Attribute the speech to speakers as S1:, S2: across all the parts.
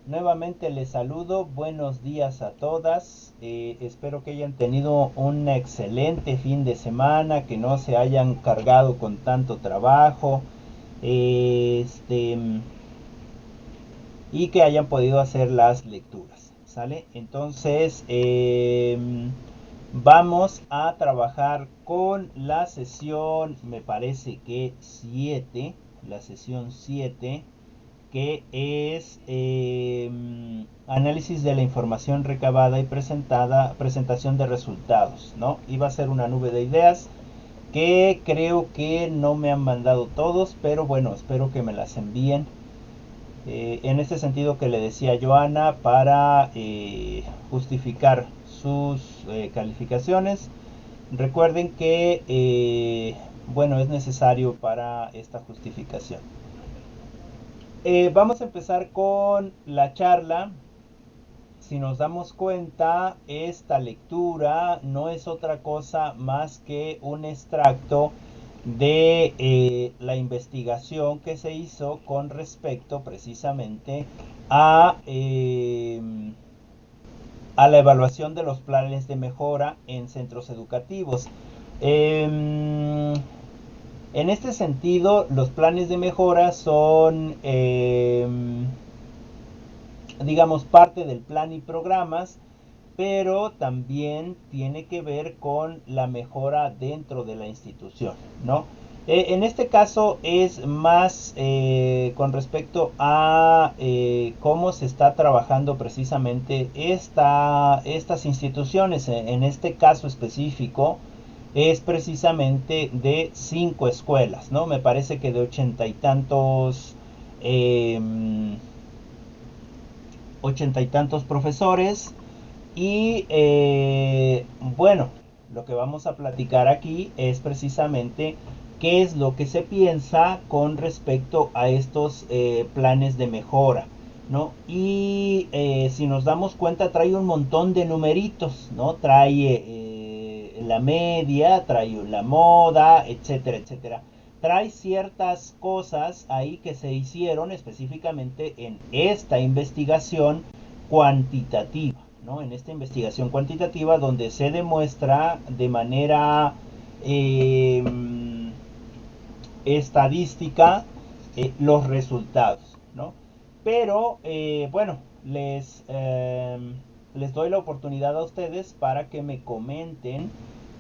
S1: Nuevamente les saludo, buenos días a todas, espero que hayan tenido un excelente fin de semana, que no se hayan cargado con tanto trabajo, este, y que hayan podido hacer las lecturas, ¿sale? Entonces, vamos a trabajar con la sesión, me parece que 7, la sesión 7, que es análisis de la información recabada y presentada, presentación de resultados, ¿no? Iba a ser una nube de ideas que creo que no me han mandado todos, pero bueno, espero que me las envíen. En este sentido que le decía a Joana, para justificar sus calificaciones, recuerden que, bueno, es necesario para esta justificación. Vamos a empezar con la charla. Si nos damos cuenta, esta lectura no es otra cosa más que un extracto de la investigación que se hizo con respecto precisamente a la evaluación de los planes de mejora en centros educativos. En este sentido, los planes de mejora son, digamos, parte del plan y programas, pero también tiene que ver con la mejora dentro de la institución, ¿no? En este caso es más con respecto a cómo se está trabajando precisamente estas instituciones. En este caso específico es precisamente de 5 escuelas, ¿no? Me parece que de 80 y tantos, eh, 80 y tantos profesores. Y bueno, lo que vamos a platicar aquí es precisamente qué es lo que se piensa con respecto a estos planes de mejora, ¿no? Y si nos damos cuenta, trae un montón de numeritos, ¿no? Trae la media, trae la moda, etcétera, etcétera. Trae ciertas cosas ahí que se hicieron específicamente en esta investigación cuantitativa, ¿no? En esta investigación cuantitativa donde se demuestra de manera eh, estadística los resultados, ¿no? Pero bueno, les doy la oportunidad a ustedes para que me comenten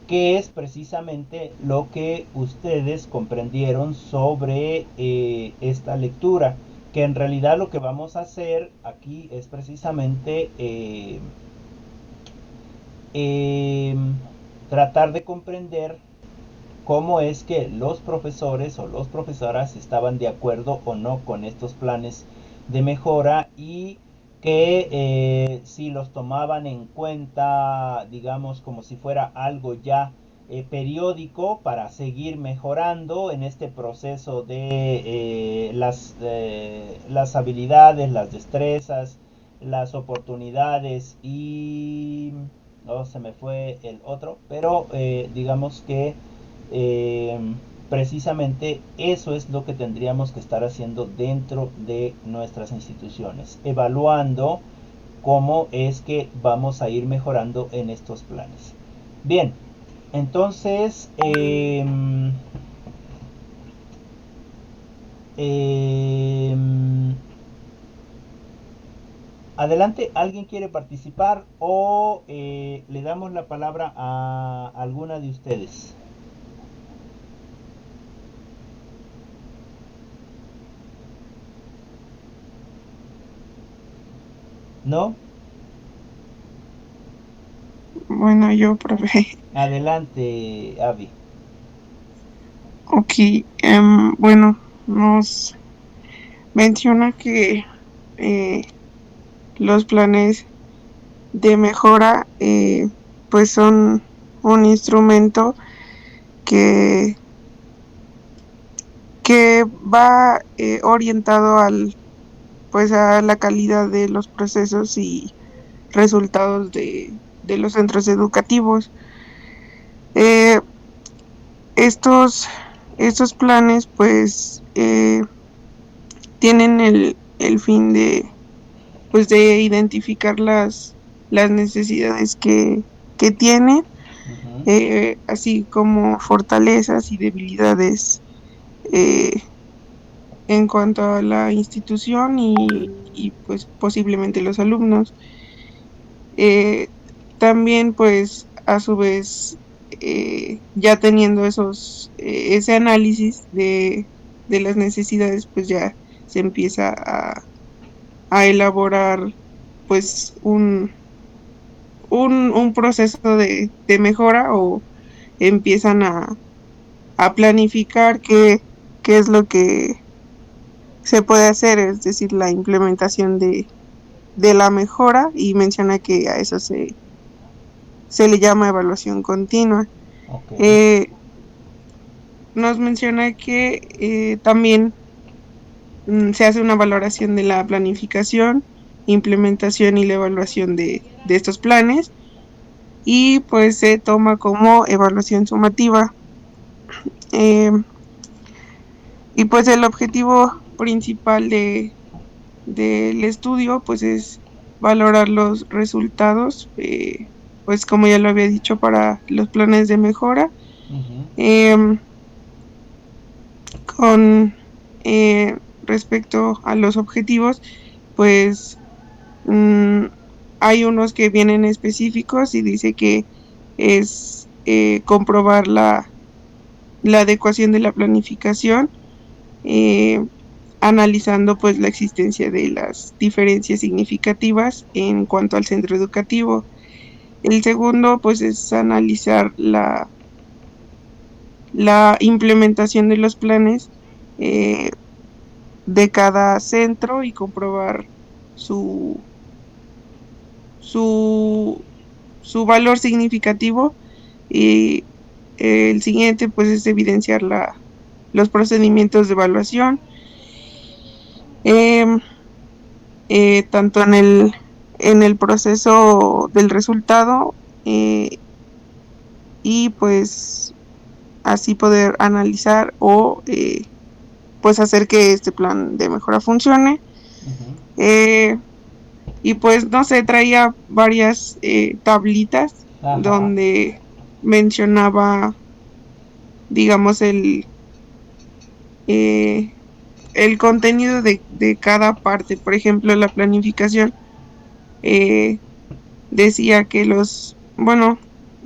S1: qué es precisamente lo que ustedes comprendieron sobre esta lectura, que en realidad lo que vamos a hacer aquí es precisamente eh, tratar de comprender cómo es que los profesores o los profesoras estaban de acuerdo o no con estos planes de mejora, y que si los tomaban en cuenta, digamos, como si fuera algo ya periódico para seguir mejorando en este proceso de las habilidades, las destrezas, las oportunidades y... No, se me fue el otro, pero digamos que eh, precisamente eso es lo que tendríamos que estar haciendo dentro de nuestras instituciones, evaluando cómo es que vamos a ir mejorando en estos planes. Bien, entonces, eh, adelante, ¿alguien quiere participar o le damos la palabra a alguna de ustedes? ¿No?
S2: Bueno, yo, profe.
S1: Adelante, Avi.
S2: Ok, bueno, nos menciona que eh, los planes de mejora pues son un instrumento que, que va orientado pues a la calidad de los procesos y resultados de los centros educativos. Eh, estos, estos planes pues tienen el fin pues de identificar las necesidades que tiene,
S1: Ujú.
S2: así como fortalezas y debilidades eh, en cuanto a la institución y pues posiblemente los alumnos. Eh, También pues a su vez, ya teniendo ese análisis de las necesidades, pues ya se empieza a elaborar pues un proceso de mejora, o empiezan a planificar qué es lo que se puede hacer, es decir, la implementación de la mejora, y menciona que a eso se le llama evaluación continua.
S1: Ok.
S2: Eh, Nos menciona que también se hace una valoración de la planificación, implementación y la evaluación de estos planes, y pues se toma como evaluación sumativa. Eh, y pues el objetivo principal del estudio pues es valorar los resultados, pues como ya lo había dicho, para los planes de mejora,
S1: Ujú.
S2: em, con respecto a los objetivos, pues mm, hay unos que vienen específicos y dice que es comprobar la adecuación de la planificación, eh, analizando pues la existencia de las diferencias significativas en cuanto al centro educativo. El segundo pues es analizar la implementación de los planes eh, de cada centro, y comprobar su, su, su valor significativo. Y el siguiente pues es evidenciar los procedimientos de evaluación, em, tanto en el proceso del resultado, eh, y pues así poder analizar o pues hacer que este plan de mejora funcione.
S1: Ujú.
S2: Eh, y pues no sé, traía varias tablitas
S1: Ajá.
S2: donde mencionaba, digamos, eh, el contenido de cada parte. Por ejemplo, la planificación, eh, decía que bueno,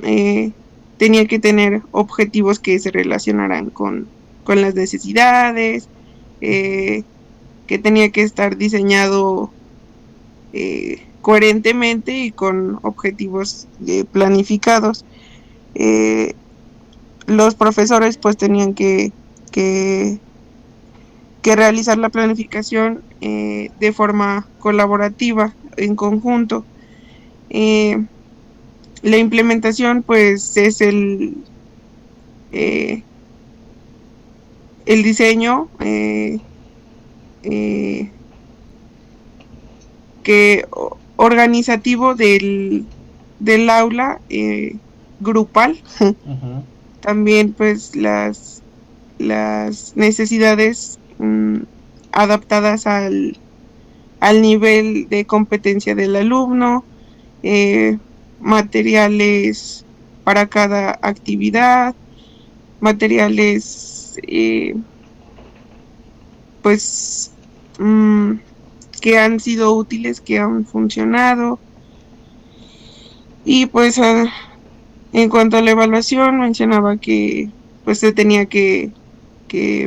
S2: eh, tenía que tener objetivos que se relacionaran con las necesidades, eh, que tenía que estar diseñado coherentemente y con objetivos planificados. Eh, los profesores pues tenían que, que realizar la planificación de forma colaborativa, en conjunto. Eh, la implementación pues es eh, el diseño eh, organizativo del aula grupal.
S1: Ujú.
S2: También pues las necesidades adaptadas al nivel de competencia del alumno, eh, materiales para cada actividad, materiales pues mm, que han sido útiles, que han funcionado. Y pues en cuanto a la evaluación, mencionaba que pues se tenía que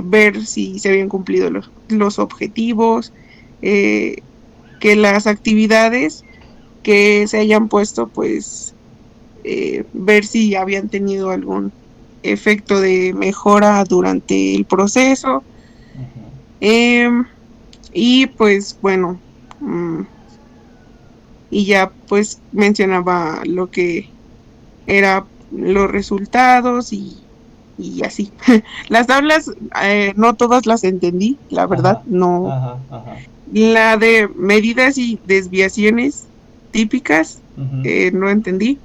S2: ver si se habían cumplido los objetivos, eh, que las actividades que se hayan puesto, pues ver si habían tenido algún efecto de mejora durante el proceso.
S1: Ujú.
S2: Em, y pues bueno, mm, y ya pues mencionaba lo que era los resultados y así. Las tablas, no todas las entendí, la verdad,
S1: Ajá.
S2: no.
S1: Ajá. Ajá.
S2: La de medidas y desviaciones típicas,
S1: Ujú.
S2: no entendí.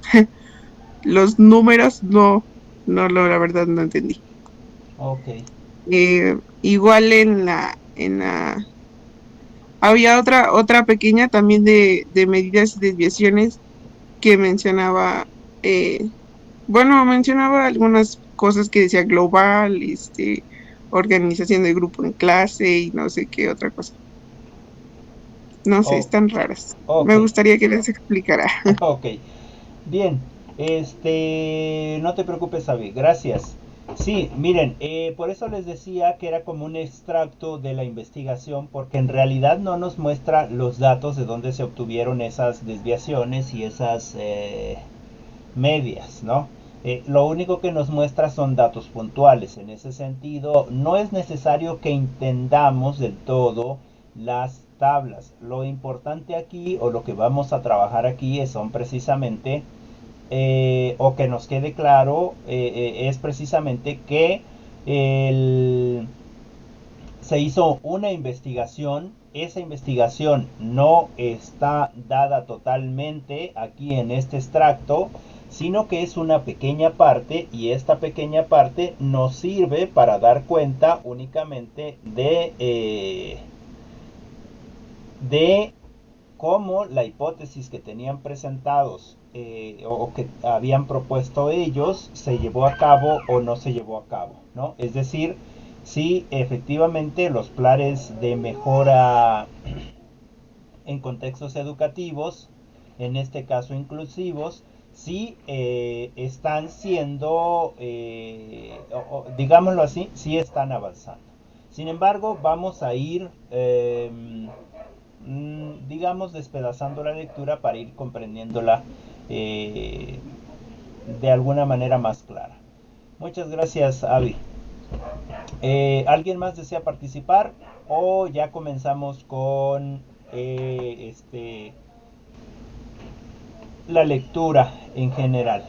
S2: Los números, no, la verdad no entendí.
S1: Ok.
S2: Igual en la Había otra pequeña también de medidas y desviaciones que mencionaba, mencionaba algunas cosas que decía global, organización de grupo en clase y no sé qué otra cosa. No sé,
S1: Oh,
S2: están raras.
S1: ok,
S2: Me gustaría que les explicara.
S1: ok. Bien, no te preocupes, Avi, gracias. Sí, miren, por eso les decía que era como un extracto de la investigación, porque en realidad no nos muestra los datos de dónde se obtuvieron esas desviaciones y esas medias, ¿no? Lo único que nos muestra son datos puntuales. En ese sentido, no es necesario que entendamos del todo las tablas. Lo importante aquí, o lo que vamos a trabajar aquí, son precisamente, o que nos quede claro, es precisamente que el, se hizo una investigación. Esa investigación no está dada totalmente aquí en este extracto, sino que es una pequeña parte, y esta pequeña parte nos sirve para dar cuenta únicamente de cómo la hipótesis que tenían presentados, o que habían propuesto ellos, se llevó a cabo o no se llevó a cabo, ¿no? Es decir, si efectivamente los planes de mejora en contextos educativos, en este caso inclusivos, sí están siendo, digámoslo así, sí están avanzando. Sin embargo, vamos a ir, digamos, despedazando la lectura para ir comprendiéndola eh, de alguna manera más clara. Muchas gracias, Avi. ¿Alguien más desea participar o ya comenzamos con la lectura en general?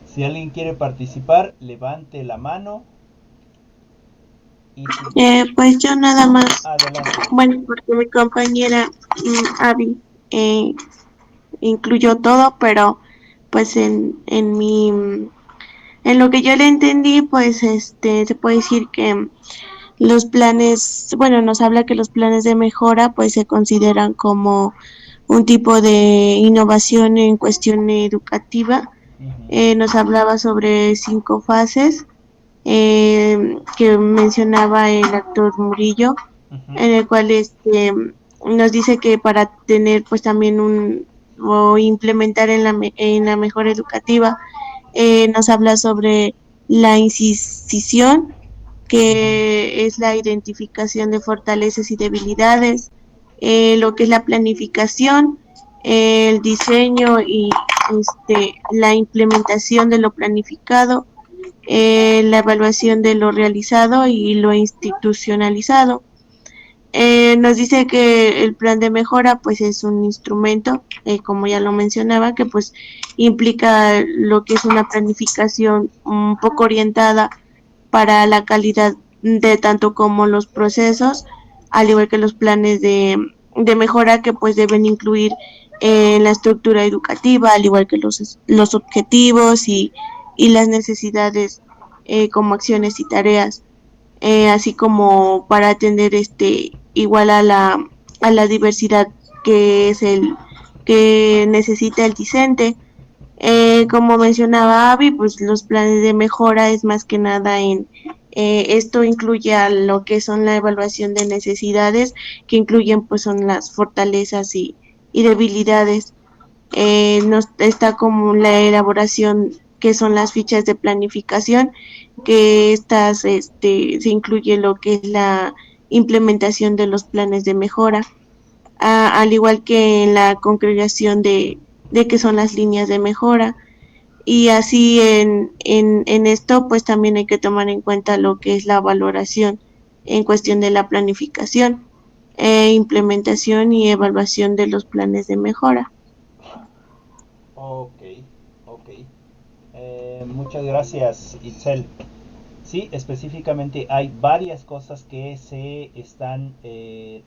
S1: Si alguien quiere participar, levante la mano. Y si...
S3: Pues yo nada más,
S1: Adelante.
S3: bueno, porque mi compañera Abby incluyó todo, pero pues en lo que yo le entendí, pues se puede decir que los planes, bueno, nos habla que los planes de mejora pues se consideran como un tipo de innovación en cuestión educativa.
S1: Ujú,
S3: Nos hablaba sobre 5 fases que mencionaba el actor Murillo,
S1: ujú,
S3: en el cual nos dice que para tener pues también o implementar en la mejora educativa, nos habla sobre la incisión,
S1: ujú,
S3: que es la identificación de fortalezas y debilidades, lo que es la planificación, el diseño y la implementación de lo planificado, la evaluación de lo realizado y lo institucionalizado. Nos dice que el plan de mejora pues es un instrumento, como ya lo mencionaba, que pues implica lo que es una planificación un poco orientada para la calidad de tanto como los procesos, al igual que los planes de mejora que pues deben incluir la estructura educativa, al igual que los objetivos y las necesidades como acciones y tareas, así como para atender igual a la diversidad que es el que necesita el discente. Como mencionaba Avi, pues los planes de mejora es más que nada esto incluye a lo que son la evaluación de necesidades, que incluyen pues son las fortalezas y debilidades. Nos está como la elaboración que son las fichas de planificación, que estas se incluye lo que es la implementación de los planes de mejora, al igual que en la congregación de que son las líneas de mejora. Y así en esto, pues también hay que tomar en cuenta lo que es la valoración en cuestión de la planificación, implementación y evaluación de los planes de mejora.
S1: ok, ok. Muchas gracias, Itzel. Sí, específicamente hay varias cosas que se están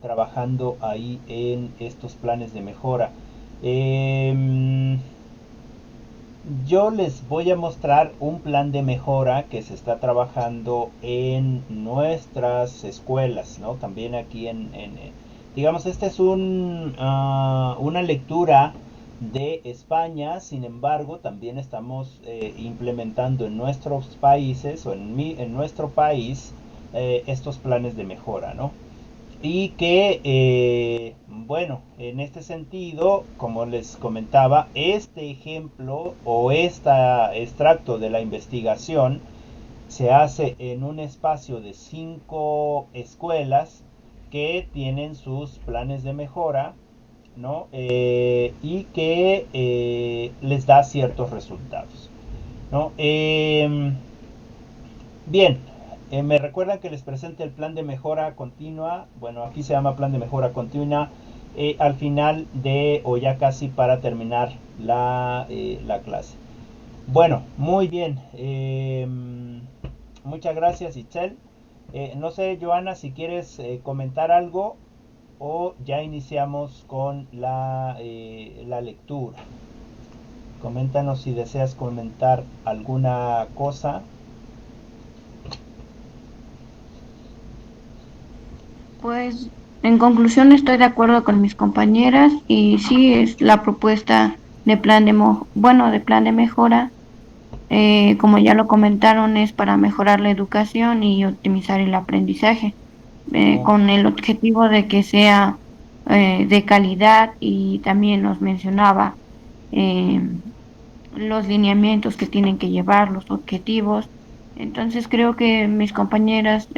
S1: trabajando ahí en estos planes de mejora. Em, yo les voy a mostrar un plan de mejora que se está trabajando en nuestras escuelas, ¿no? También aquí digamos, esta es una lectura de España. Sin embargo, también estamos implementando en nuestros países o en nuestro país estos planes de mejora, ¿no? Y que, bueno, en este sentido, como les comentaba, este ejemplo o este extracto de la investigación se hace en un espacio de 5 escuelas que tienen sus planes de mejora, ¿no? Y que les da ciertos resultados, ¿no? Bien, me recuerdan que les presente el plan de mejora continua. Bueno, aquí se llama plan de mejora continua. Al final de, o ya casi para terminar la clase. Bueno, muy bien. Muchas gracias, Itzel. No sé, Joana, si quieres comentar algo o ya iniciamos con la lectura. Coméntanos si deseas comentar alguna cosa.
S4: Pues en conclusión estoy de acuerdo con mis compañeras y sí es la propuesta de de plan de mejora, como ya lo comentaron, es para mejorar la educación y optimizar el aprendizaje,
S1: Oh,
S4: con el objetivo de que sea de calidad y también nos mencionaba eh, los lineamientos que tienen que llevar, los objetivos. Entonces creo que mis compañeras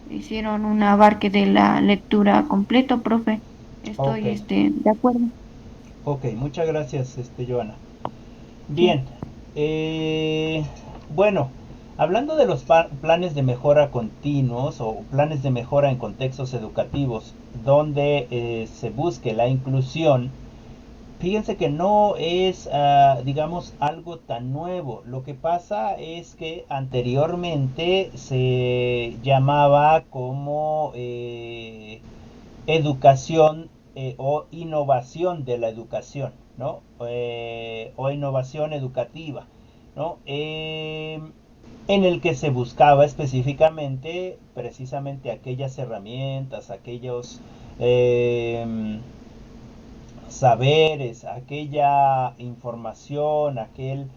S4: hicieron un abarque de la lectura completo, profe.
S1: ok,
S4: Estoy de acuerdo.
S1: ok, muchas gracias, Joana.
S4: Sí.
S1: Bien, bueno, hablando de los planes de mejora continuos o planes de mejora en contextos educativos, donde se busque la inclusión. Fíjense que no es, digamos, algo tan nuevo. Lo que pasa es que anteriormente se llamaba como educación o innovación de la educación, ¿no? O innovación educativa, ¿no? En el que se buscaba específicamente precisamente aquellas herramientas, aquellos saberes, aquella información, aquel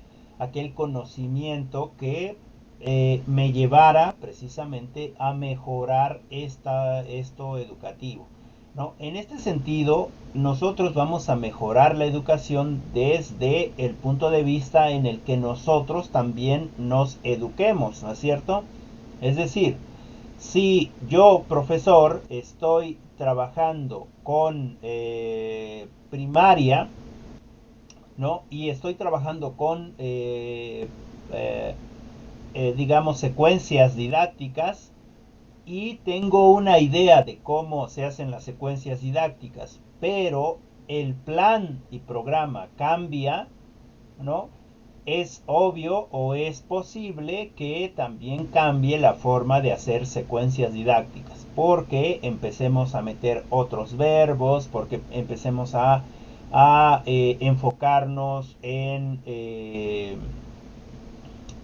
S1: conocimiento que me llevara precisamente a mejorar esto educativo, ¿no? En este sentido, nosotros vamos a mejorar la educación desde el punto de vista en el que nosotros también nos eduquemos, ¿no es cierto? Es decir, si yo, profesor, estoy trabajando con primaria, ¿no? Y estoy trabajando con, eh, digamos, secuencias didácticas y tengo una idea de cómo se hacen las secuencias didácticas, pero el plan y programa cambia, ¿no? Es obvio o es posible que también cambie la forma de hacer secuencias didácticas, porque empecemos a meter otros verbos, porque empecemos a enfocarnos en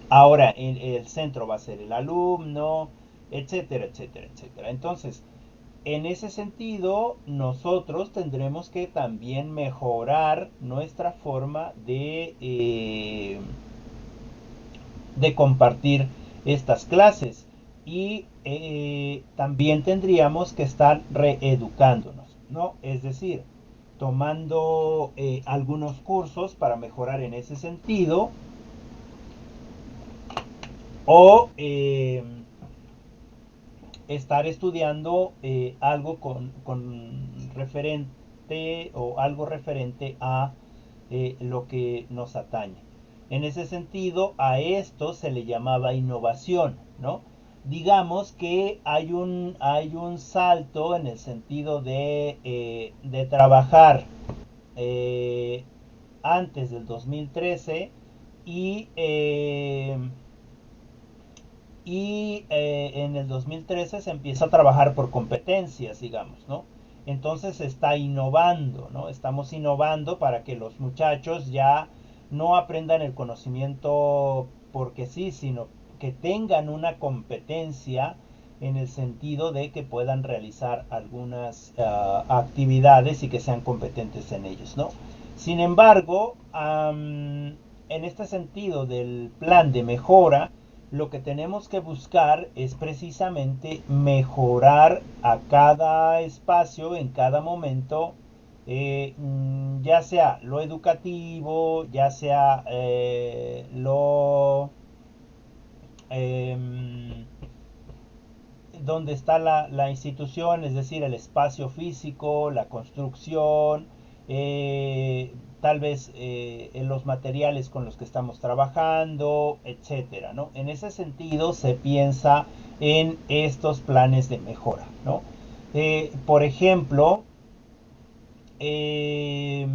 S1: ahora el centro va a ser el alumno, etcétera, etcétera, etcétera. Entonces, en ese sentido, nosotros tendremos que también mejorar nuestra forma de compartir estas clases y también tendríamos que estar reeducándonos, ¿no? Es decir, tomando algunos cursos para mejorar en ese sentido o estar estudiando algo con referente o algo referente a lo que nos atañe. En ese sentido, a esto se le llamaba innovación, ¿no? Digamos que hay un salto en el sentido de trabajar eh, antes del 2013 y en el 2013 se empieza a trabajar por competencias, digamos, ¿no? Entonces se está innovando, ¿no? Estamos innovando para que los muchachos ya no aprendan el conocimiento porque sí, sino que tengan una competencia en el sentido de que puedan realizar algunas actividades y que sean competentes en ellos, ¿no? Sin embargo, en este sentido del plan de mejora, lo que tenemos que buscar es precisamente mejorar a cada espacio, en cada momento, ya sea lo educativo, ya sea donde está la institución, es decir, el espacio físico, la construcción, tal vez en los materiales con los que estamos trabajando, etcétera, ¿no? En ese sentido se piensa en estos planes de mejora, ¿no? Por ejemplo, eh,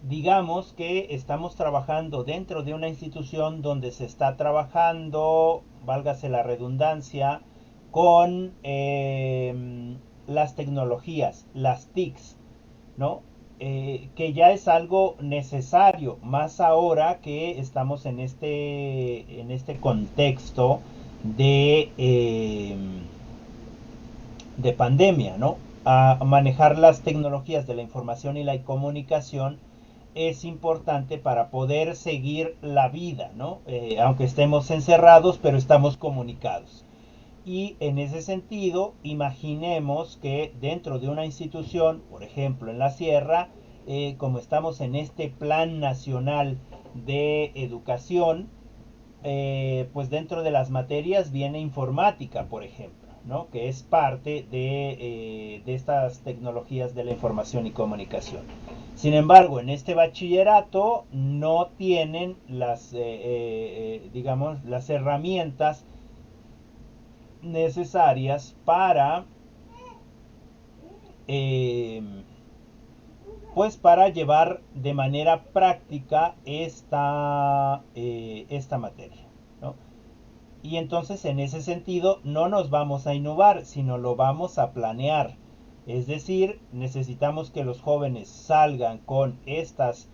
S1: digamos que estamos trabajando dentro de una institución donde se está trabajando, válgase la redundancia, con las tecnologías, las TICs, ¿no? Que ya es algo necesario, más ahora que estamos en este contexto de pandemia, ¿no? A manejar las tecnologías de la información y la comunicación es importante para poder seguir la vida, ¿no? Aunque estemos encerrados, pero estamos comunicados. Y en ese sentido, imaginemos que dentro de una institución, por ejemplo en la sierra, como estamos en este plan nacional de educación, pues dentro de las materias viene informática, por ejemplo, ¿no? Que es parte de estas tecnologías de la información y comunicación. Sin embargo, en este bachillerato no tienen digamos, las herramientas necesarias para eh, pues para llevar de manera práctica esta materia, ¿no? Y entonces en ese sentido no nos vamos a innovar, sino lo vamos a planear. Es decir, necesitamos que los jóvenes salgan con estas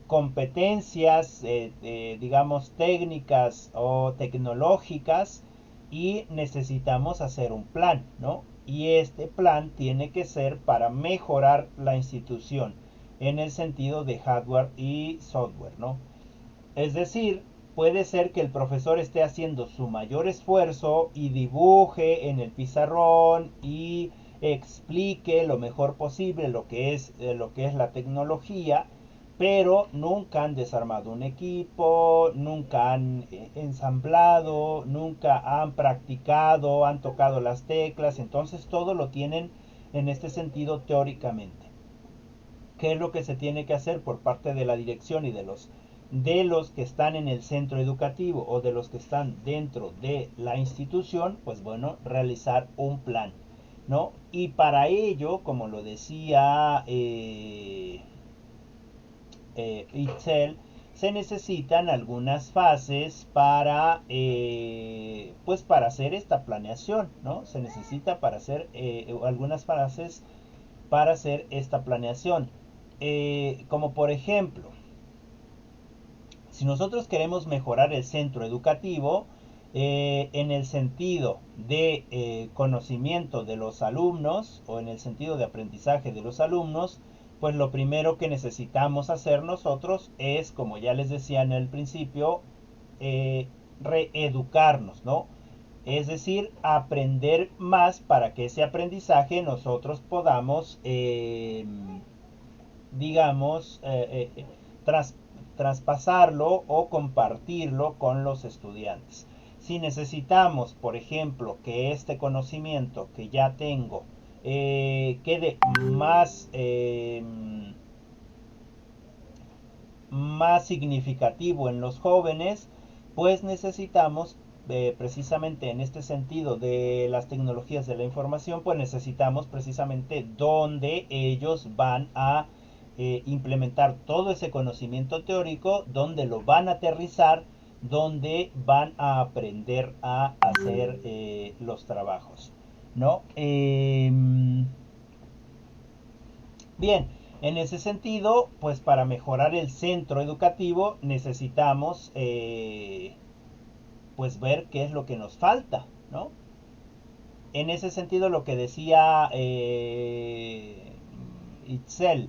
S1: competencias, digamos, técnicas o tecnológicas, y necesitamos hacer un plan, ¿no? Y este plan tiene que ser para mejorar la institución en el sentido de hardware y software, ¿no? Es decir, puede ser que el profesor esté haciendo su mayor esfuerzo y dibuje en el pizarrón y explique lo mejor posible lo que es la tecnología, pero nunca han desarmado un equipo, nunca han ensamblado, nunca han practicado, han tocado las teclas, entonces todo lo tienen en este sentido teóricamente. ¿Qué es lo que se tiene que hacer por parte de la dirección y de los que están en el centro educativo o de los que están dentro de la institución? Pues bueno, realizar un plan, ¿no? Y para ello, como lo decía Itzel, se necesitan algunas fases para pues para hacer esta planeación, ¿no? Se necesita para hacer algunas fases para hacer esta planeación. Como por ejemplo, si nosotros queremos mejorar el centro educativo en el sentido de conocimiento de los alumnos o en el sentido de aprendizaje de los alumnos, pues lo primero que necesitamos hacer nosotros es, como ya les decía en el principio, reeducarnos, ¿no? Es decir, aprender más para que ese aprendizaje nosotros podamos digamos, tras, traspasarlo o compartirlo con los estudiantes. Si necesitamos, por ejemplo, que este conocimiento que ya tengo quede más significativo en los jóvenes, pues necesitamos precisamente en este sentido de las tecnologías de la información, pues necesitamos precisamente donde ellos van a implementar todo ese conocimiento teórico, donde lo van a aterrizar, donde van a aprender a hacer los trabajos, ¿no? Bien, en ese sentido, pues para mejorar el centro educativo necesitamos pues ver qué es lo que nos falta, ¿no? En ese sentido, lo que decía Itzel,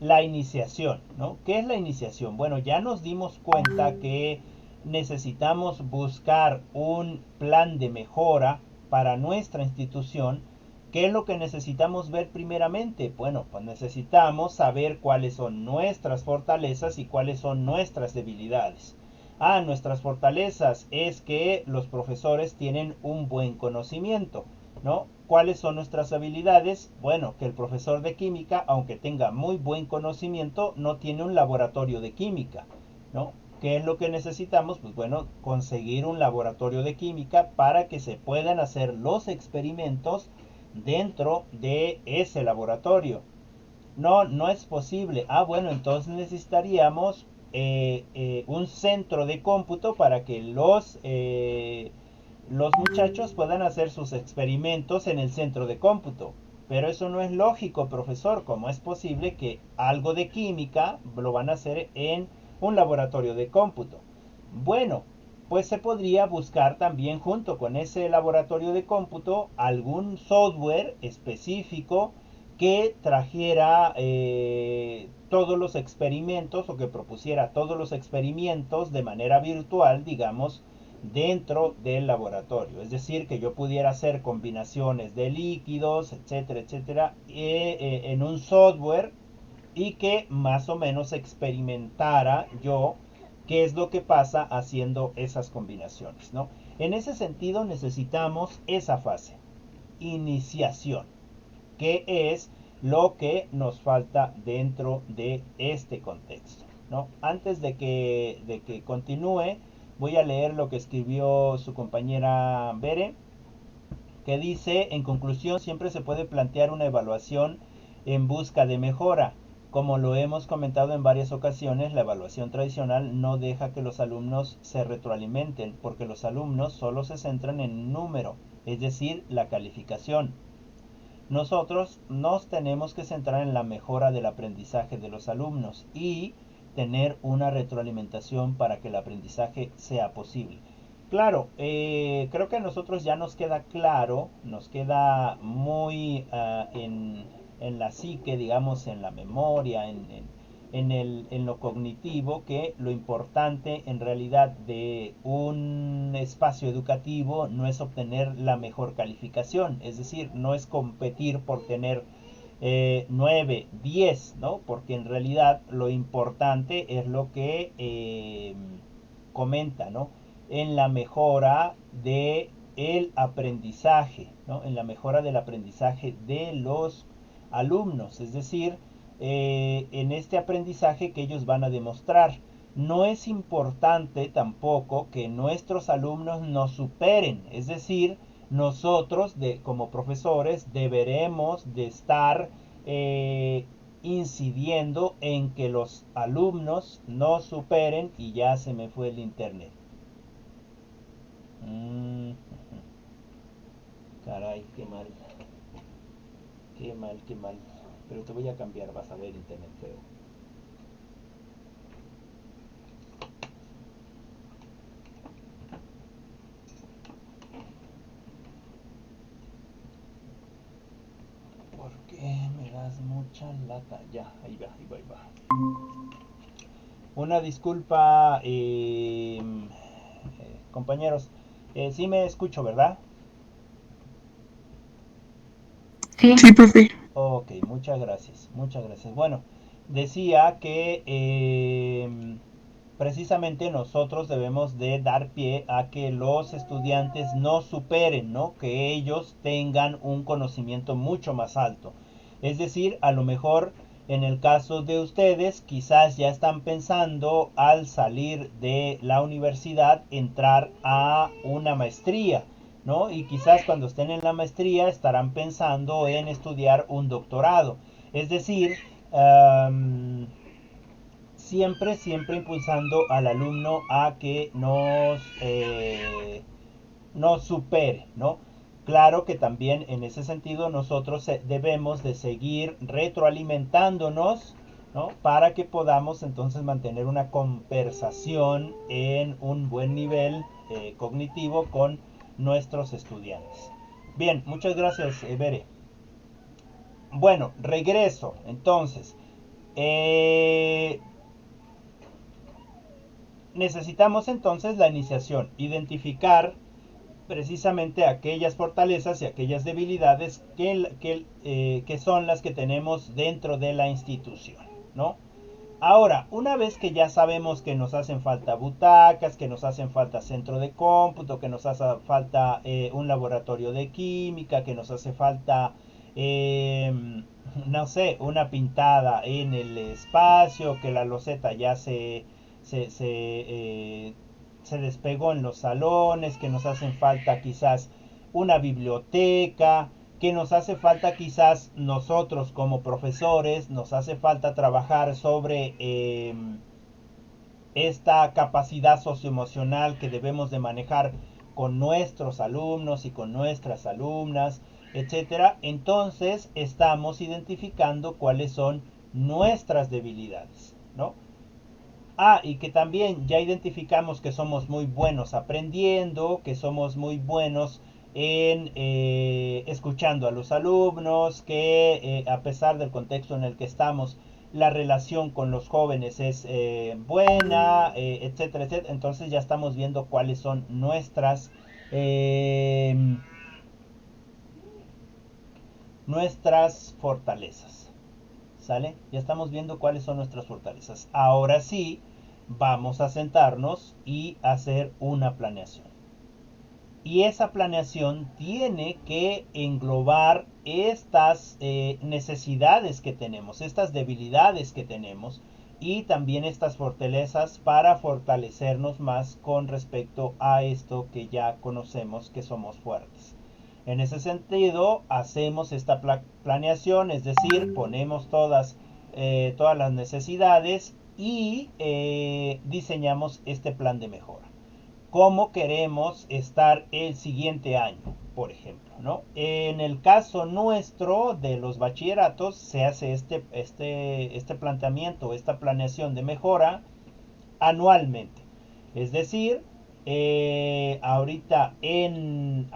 S1: la iniciación, ¿no? ¿Qué es la iniciación? Bueno, ya nos dimos cuenta que necesitamos buscar un plan de mejora para nuestra institución. ¿Qué es lo que necesitamos ver primeramente? Bueno, pues necesitamos saber cuáles son nuestras fortalezas y cuáles son nuestras debilidades. Nuestras fortalezas es que los profesores tienen un buen conocimiento, ¿no? ¿Cuáles son nuestras habilidades? Bueno, que el profesor de química, aunque tenga muy buen conocimiento, no tiene un laboratorio de química, ¿no? ¿Qué es lo que necesitamos? Pues bueno, conseguir un laboratorio de química para que se puedan hacer los experimentos dentro de ese laboratorio. No, no es posible. Bueno, entonces necesitaríamos un centro de cómputo para que los muchachos puedan hacer sus experimentos en el centro de cómputo. Pero eso no es lógico, profesor. ¿Cómo es posible que algo de química lo van a hacer en un laboratorio de cómputo? Bueno, pues se podría buscar también junto con ese laboratorio de cómputo algún software específico que trajera todos los experimentos o que propusiera todos los experimentos de manera virtual, digamos, dentro del laboratorio. Es decir, que yo pudiera hacer combinaciones de líquidos, etcétera, etcétera, en un software y que más o menos experimentara yo qué es lo que pasa haciendo esas combinaciones, ¿no? En ese sentido necesitamos esa fase, iniciación, que es lo que nos falta dentro de este contexto, ¿no? Antes de que continúe, voy a leer lo que escribió su compañera Bere, que dice: en conclusión, siempre se puede plantear una evaluación en busca de mejora. Como lo hemos comentado en varias ocasiones, la evaluación tradicional no deja que los alumnos se retroalimenten, porque los alumnos solo se centran en un número, es decir, la calificación. Nosotros nos tenemos que centrar en la mejora del aprendizaje de los alumnos y tener una retroalimentación para que el aprendizaje sea posible. Claro, creo que a nosotros ya nos queda claro, nos queda muy en la psique, digamos, en la memoria, en lo cognitivo, que lo importante en realidad de un espacio educativo no es obtener la mejor calificación, es decir, no es competir por tener 9, 10, ¿no? Porque en realidad lo importante es lo que comenta, ¿no? En la mejora de el aprendizaje, ¿no? En la mejora del aprendizaje de los alumnos, es decir, en este aprendizaje que ellos van a demostrar. No es importante tampoco que nuestros alumnos nos superen, es decir, nosotros como profesores deberemos de estar incidiendo en que los alumnos nos superen. Y ya se me fue el internet. Caray, qué mal. Qué mal, qué mal. Pero te voy a cambiar, vas a ver internet feo. Porque me das mucha lata. Ya, ahí va, ahí va, ahí va. Una disculpa, compañeros. Sí me escucho, ¿verdad?
S4: Sí,
S2: Sí, profe.
S1: Ok, muchas gracias, muchas gracias. Bueno, decía que precisamente nosotros debemos de dar pie a que los estudiantes no superen, ¿no? Que ellos tengan un conocimiento mucho más alto. Es decir, a lo mejor en el caso de ustedes, quizás ya están pensando al salir de la universidad entrar a una maestría, ¿no? Y quizás cuando estén en la maestría estarán pensando en estudiar un doctorado. Es decir, siempre, siempre impulsando al alumno a que nos supere, ¿no? Claro que también en ese sentido nosotros debemos de seguir retroalimentándonos, ¿no? Para que podamos entonces mantener una conversación en un buen nivel cognitivo con nuestros estudiantes. Bien, muchas gracias, Bere. Bueno, regreso. Entonces, necesitamos entonces la iniciación, identificar precisamente aquellas fortalezas y aquellas debilidades que son las que tenemos dentro de la institución, ¿no? Ahora, una vez que ya sabemos que nos hacen falta butacas, que nos hacen falta centro de cómputo, que nos hace falta un laboratorio de química, que nos hace falta, no sé, una pintada en el espacio, que la loseta ya se, se, eh, se despegó en los salones, que nos hacen falta quizás una biblioteca, que nos hace falta quizás nosotros como profesores, nos hace falta trabajar sobre esta capacidad socioemocional que debemos de manejar con nuestros alumnos y con nuestras alumnas, etcétera. Entonces estamos identificando cuáles son nuestras debilidades, ¿no? Y que también ya identificamos que somos muy buenos aprendiendo, que somos muy buenos en escuchando a los alumnos, que a pesar del contexto en el que estamos, la relación con los jóvenes es buena, etcétera, etcétera. Entonces ya estamos viendo cuáles son nuestras fortalezas. ¿Sale? Ya estamos viendo cuáles son nuestras fortalezas. Ahora sí, vamos a sentarnos y hacer una planeación. Y esa planeación tiene que englobar estas necesidades que tenemos, estas debilidades que tenemos y también estas fortalezas para fortalecernos más con respecto a esto que ya conocemos que somos fuertes. En ese sentido, hacemos esta planeación, es decir, ponemos todas las necesidades y diseñamos este plan de mejora. ¿Cómo queremos estar el siguiente año, por ejemplo, ¿no? En el caso nuestro de los bachilleratos se hace este planteamiento, esta planeación de mejora anualmente. Es decir, ahorita en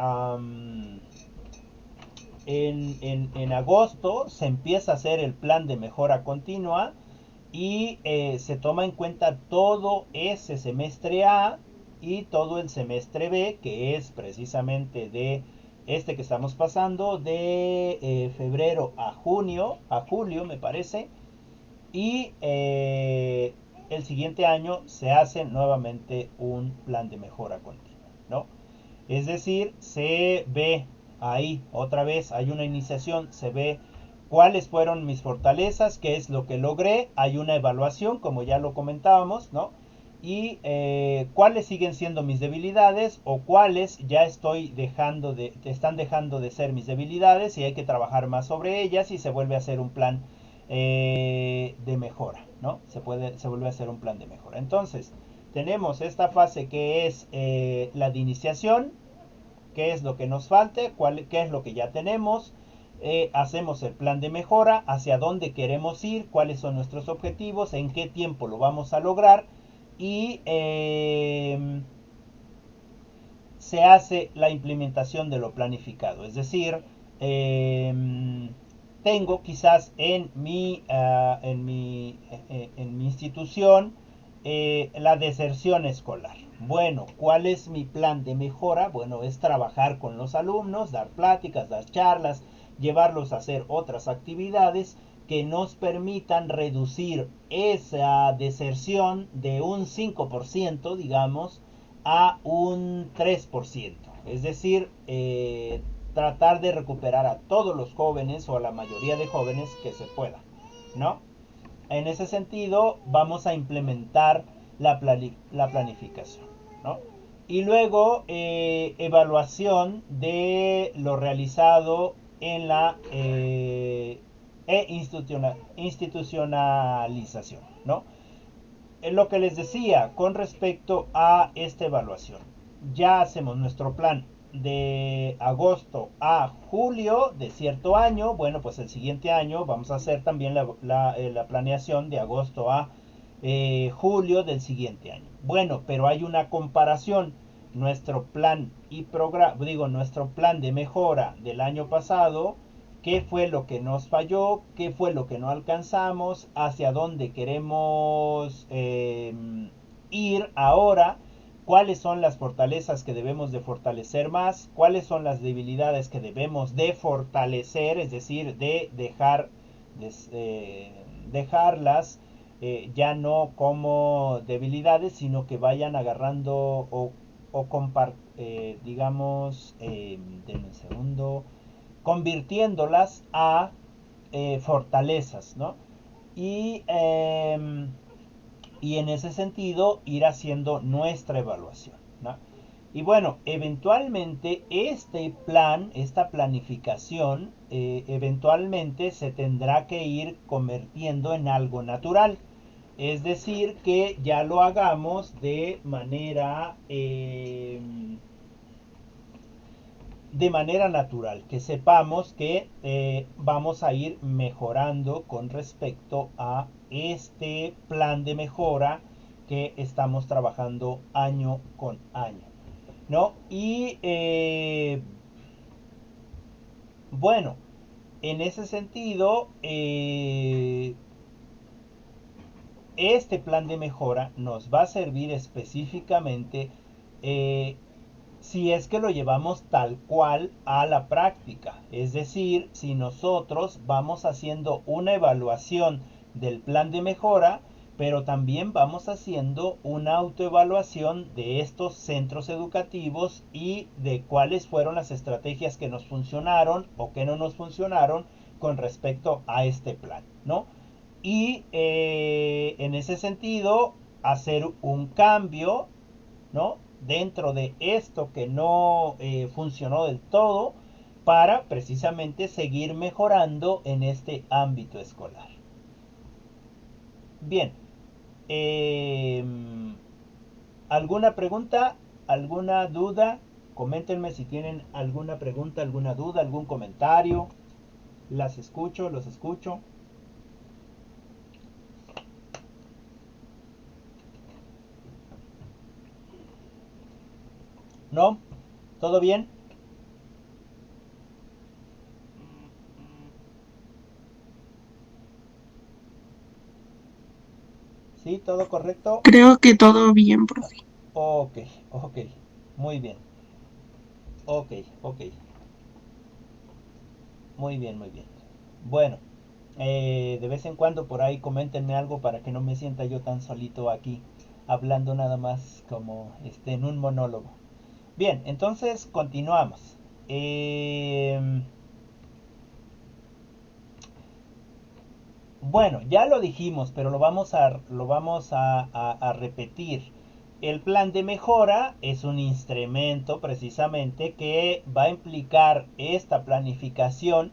S1: agosto se empieza a hacer el plan de mejora continua y se toma en cuenta todo ese semestre A y todo el semestre B, que es precisamente de este que estamos pasando, de febrero a julio me parece, y el siguiente año se hace nuevamente un plan de mejora continua, ¿no? Es decir, se ve ahí otra vez, hay una iniciación, se ve cuáles fueron mis fortalezas, qué es lo que logré, hay una evaluación, como ya lo comentábamos, ¿no? Y cuáles siguen siendo mis debilidades o cuáles ya están dejando de ser mis debilidades y hay que trabajar más sobre ellas y se vuelve a hacer un plan de mejora, ¿no? Se vuelve a hacer un plan de mejora. Entonces, tenemos esta fase que es la de iniciación, qué es lo que nos falta, qué es lo que ya tenemos, hacemos el plan de mejora, hacia dónde queremos ir, cuáles son nuestros objetivos, en qué tiempo lo vamos a lograr y se hace la implementación de lo planificado. Es decir, tengo quizás en mi institución la deserción escolar. Bueno, ¿cuál es mi plan de mejora? Bueno, es trabajar con los alumnos, dar pláticas, dar charlas, llevarlos a hacer otras actividades que nos permitan reducir esa deserción de un 5%, digamos, a un 3%. Es decir, tratar de recuperar a todos los jóvenes o a la mayoría de jóvenes que se pueda, ¿no? En ese sentido, vamos a implementar la planificación, ¿no? Y luego, evaluación de lo realizado en la institucionalización, ¿no? Lo que les decía con respecto a esta evaluación. Ya hacemos nuestro plan de agosto a julio de cierto año. Bueno, pues el siguiente año vamos a hacer también la planeación de agosto a julio del siguiente año. Bueno, pero hay una comparación. nuestro plan nuestro plan de mejora del año pasado, qué fue lo que nos falló, qué fue lo que no alcanzamos, hacia dónde queremos ir ahora, cuáles son las fortalezas que debemos de fortalecer más, cuáles son las debilidades que debemos de fortalecer, es decir, de dejarlas ya no como debilidades, sino que vayan agarrando digamos, denme un segundo, convirtiéndolas a fortalezas, ¿no? Y, y en ese sentido ir haciendo nuestra evaluación, ¿no? Y bueno, eventualmente este plan, esta planificación, eventualmente se tendrá que ir convirtiendo en algo natural. Es decir, que ya lo hagamos de manera natural, que sepamos que vamos a ir mejorando con respecto a este plan de mejora que estamos trabajando año con año, ¿no? Y bueno, en ese sentido, este plan de mejora nos va a servir específicamente si es que lo llevamos tal cual a la práctica. Es decir, si nosotros vamos haciendo una evaluación del plan de mejora, pero también vamos haciendo una autoevaluación de estos centros educativos y de cuáles fueron las estrategias que nos funcionaron o que no nos funcionaron con respecto a este plan, ¿no? Y en ese sentido, hacer un cambio, ¿no? Dentro de esto que no funcionó del todo, para precisamente seguir mejorando en este ámbito escolar. Bien, eh, ¿alguna pregunta? ¿Alguna duda? Coméntenme si tienen alguna pregunta, alguna duda, algún comentario. Las escucho, los escucho. ¿No? ¿Todo bien? ¿Sí? ¿Todo correcto?
S2: Creo que todo bien, profe.
S1: Ok, ok. Muy bien. Ok, ok. Muy bien, muy bien. Bueno, de vez en cuando por ahí coméntenme algo para que no me sienta yo tan solito aquí, hablando nada más como en un monólogo. Bien, entonces continuamos. Bueno, ya lo dijimos, pero lo vamos a repetir. El plan de mejora es un instrumento precisamente que va a implicar esta planificación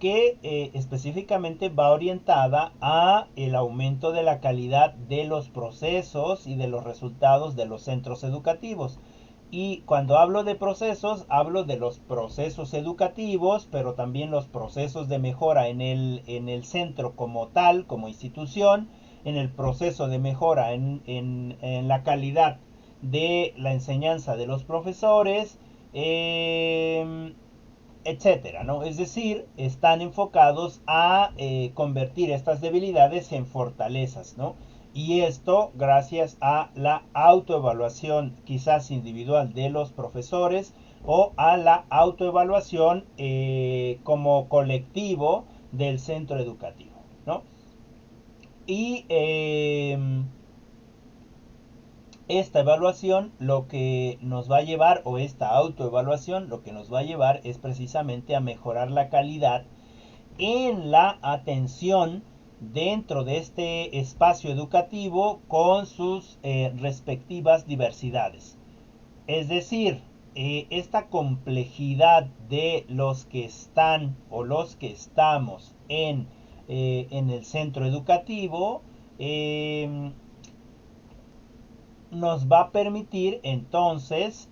S1: que específicamente va orientada a el aumento de la calidad de los procesos y de los resultados de los centros educativos. Y cuando hablo de procesos, hablo de los procesos educativos, pero también los procesos de mejora en el centro como tal, como institución, en el proceso de mejora en la calidad de la enseñanza de los profesores, etcétera, ¿no? Es decir, están enfocados a convertir estas debilidades en fortalezas, ¿no? Y esto gracias a la autoevaluación quizás individual de los profesores o a la autoevaluación como colectivo del centro educativo, ¿no? Y esta evaluación lo que nos va a llevar, o esta autoevaluación lo que nos va a llevar es precisamente a mejorar la calidad en la atención dentro de este espacio educativo con sus respectivas diversidades. Es decir, esta complejidad de los que están o los que estamos en el centro educativo nos va a permitir entonces,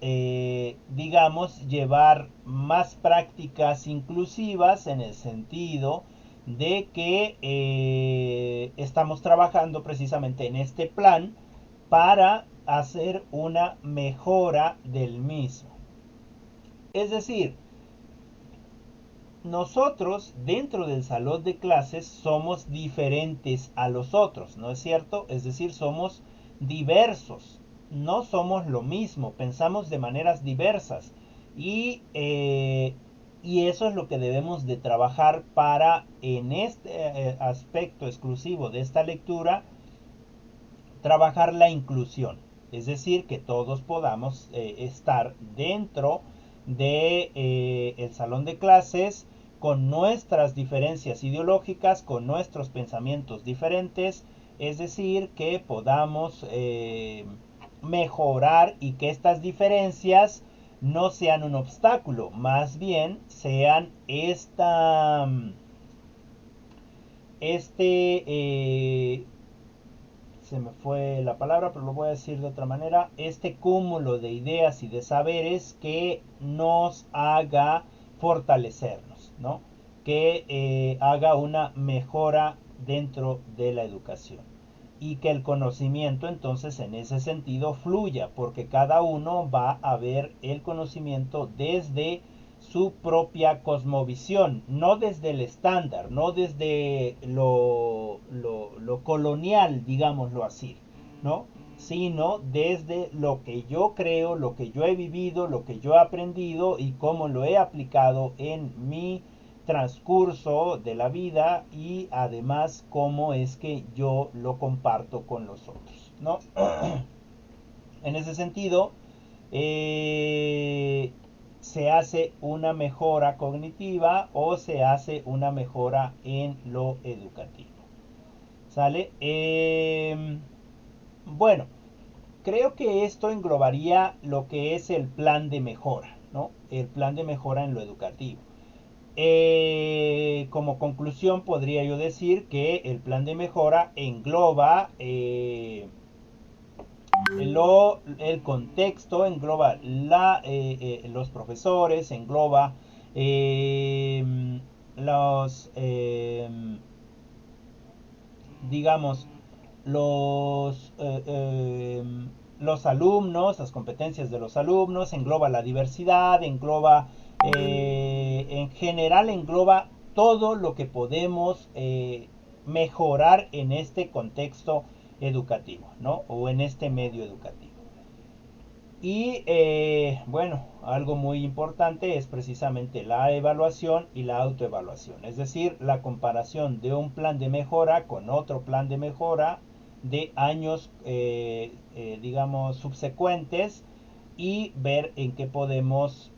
S1: digamos, llevar más prácticas inclusivas en el sentido de que estamos trabajando precisamente en este plan para hacer una mejora del mismo. Es decir, nosotros dentro del salón de clases somos diferentes a los otros, ¿no es cierto? Es decir, somos diversos, no somos lo mismo, pensamos de maneras diversas y eso es lo que debemos de trabajar para en este aspecto exclusivo de esta lectura, trabajar la inclusión, es decir, que todos podamos estar dentro de el salón de clases con nuestras diferencias ideológicas, con nuestros pensamientos diferentes, es decir, que podamos mejorar y que estas diferencias no sean un obstáculo, más bien sean se me fue la palabra, pero lo voy a decir de otra manera, este cúmulo de ideas y de saberes que nos haga fortalecernos, ¿no? Que haga una mejora dentro de la educación y que el conocimiento entonces en ese sentido fluya, porque cada uno va a ver el conocimiento desde su propia cosmovisión, no desde el estándar, no desde lo colonial, digámoslo así, ¿no? Sino desde lo que yo creo, lo que yo he vivido, lo que yo he aprendido y cómo lo he aplicado en mi transcurso de la vida y además cómo es que yo lo comparto con los otros, ¿no? En ese sentido, se hace una mejora cognitiva o se hace una mejora en lo educativo. ¿Sale? Bueno, creo que esto englobaría lo que es el plan de mejora, ¿no? El plan de mejora en lo educativo. Como conclusión podría yo decir que el plan de mejora engloba el contexto, engloba los profesores, engloba eh, los, digamos, los, eh, eh, los alumnos, las competencias de los alumnos, engloba la diversidad, engloba, en general engloba todo lo que podemos mejorar en este contexto educativo, ¿no? O en este medio educativo. Y bueno, algo muy importante es precisamente la evaluación y la autoevaluación, es decir, la comparación de un plan de mejora con otro plan de mejora de años, digamos, subsecuentes y ver en qué podemos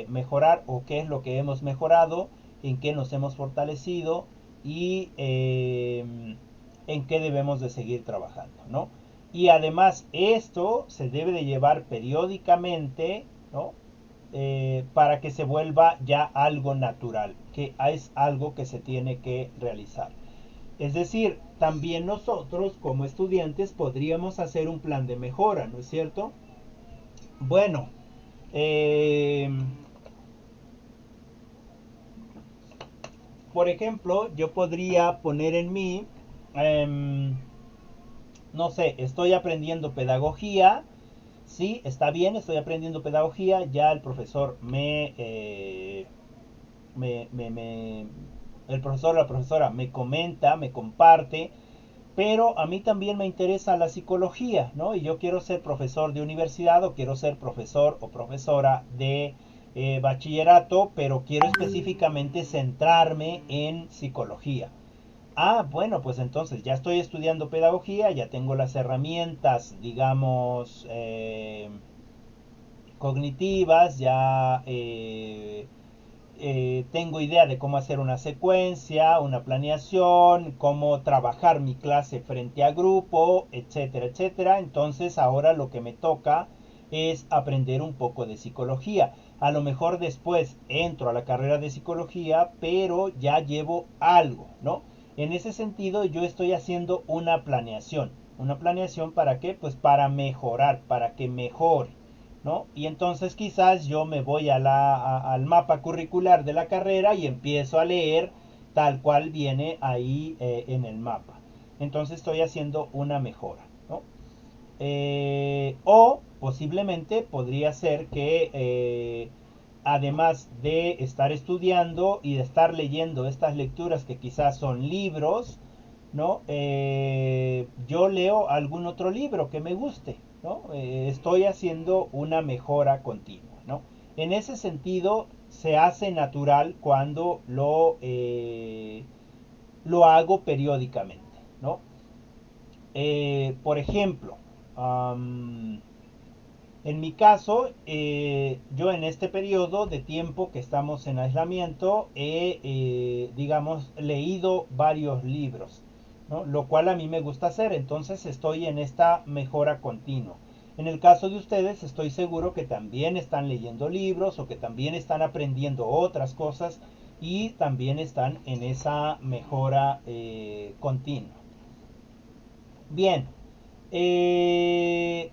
S1: mejorar o qué es lo que hemos mejorado, en qué nos hemos fortalecido y en qué debemos de seguir trabajando, ¿no? Y además esto se debe de llevar periódicamente, ¿no? Para que se vuelva ya algo natural, que es algo que se tiene que realizar. Es decir, también nosotros como estudiantes podríamos hacer un plan de mejora, ¿no es cierto? Bueno, por ejemplo, yo podría poner en mí, no sé, estoy aprendiendo pedagogía. Sí, está bien, estoy aprendiendo pedagogía. Ya el profesor el profesor o la profesora me comenta, me comparte. Pero a mí también me interesa la psicología, ¿no? Y yo quiero ser profesor de universidad o quiero ser profesor o profesora de bachillerato, pero quiero específicamente centrarme en psicología. Ah, bueno, pues entonces ya estoy estudiando pedagogía, ya tengo las herramientas, digamos, cognitivas, ya tengo idea de cómo hacer una secuencia, una planeación, cómo trabajar mi clase frente a grupo, etcétera, etcétera. Entonces ahora lo que me toca es aprender un poco de psicología. A lo mejor después entro a la carrera de psicología, pero ya llevo algo, ¿no? En ese sentido yo estoy haciendo una planeación. ¿Una planeación para qué? Pues para mejorar, para que mejore, ¿no? Y entonces quizás yo me voy al mapa curricular de la carrera y empiezo a leer tal cual viene ahí en el mapa. Entonces estoy haciendo una mejora, ¿no? O posiblemente podría ser que además de estar estudiando y de estar leyendo estas lecturas que quizás son libros, ¿no? Yo leo algún otro libro que me guste, ¿no? Estoy haciendo una mejora continua, ¿no? En ese sentido, se hace natural cuando lo hago periódicamente, ¿no? Por ejemplo, um, en mi caso, yo en este periodo de tiempo que estamos en aislamiento he, digamos, leído varios libros, ¿no? Lo cual a mí me gusta hacer, entonces estoy en esta mejora continua. En el caso de ustedes, estoy seguro que también están leyendo libros o que también están aprendiendo otras cosas y también están en esa mejora continua. Bien, eh,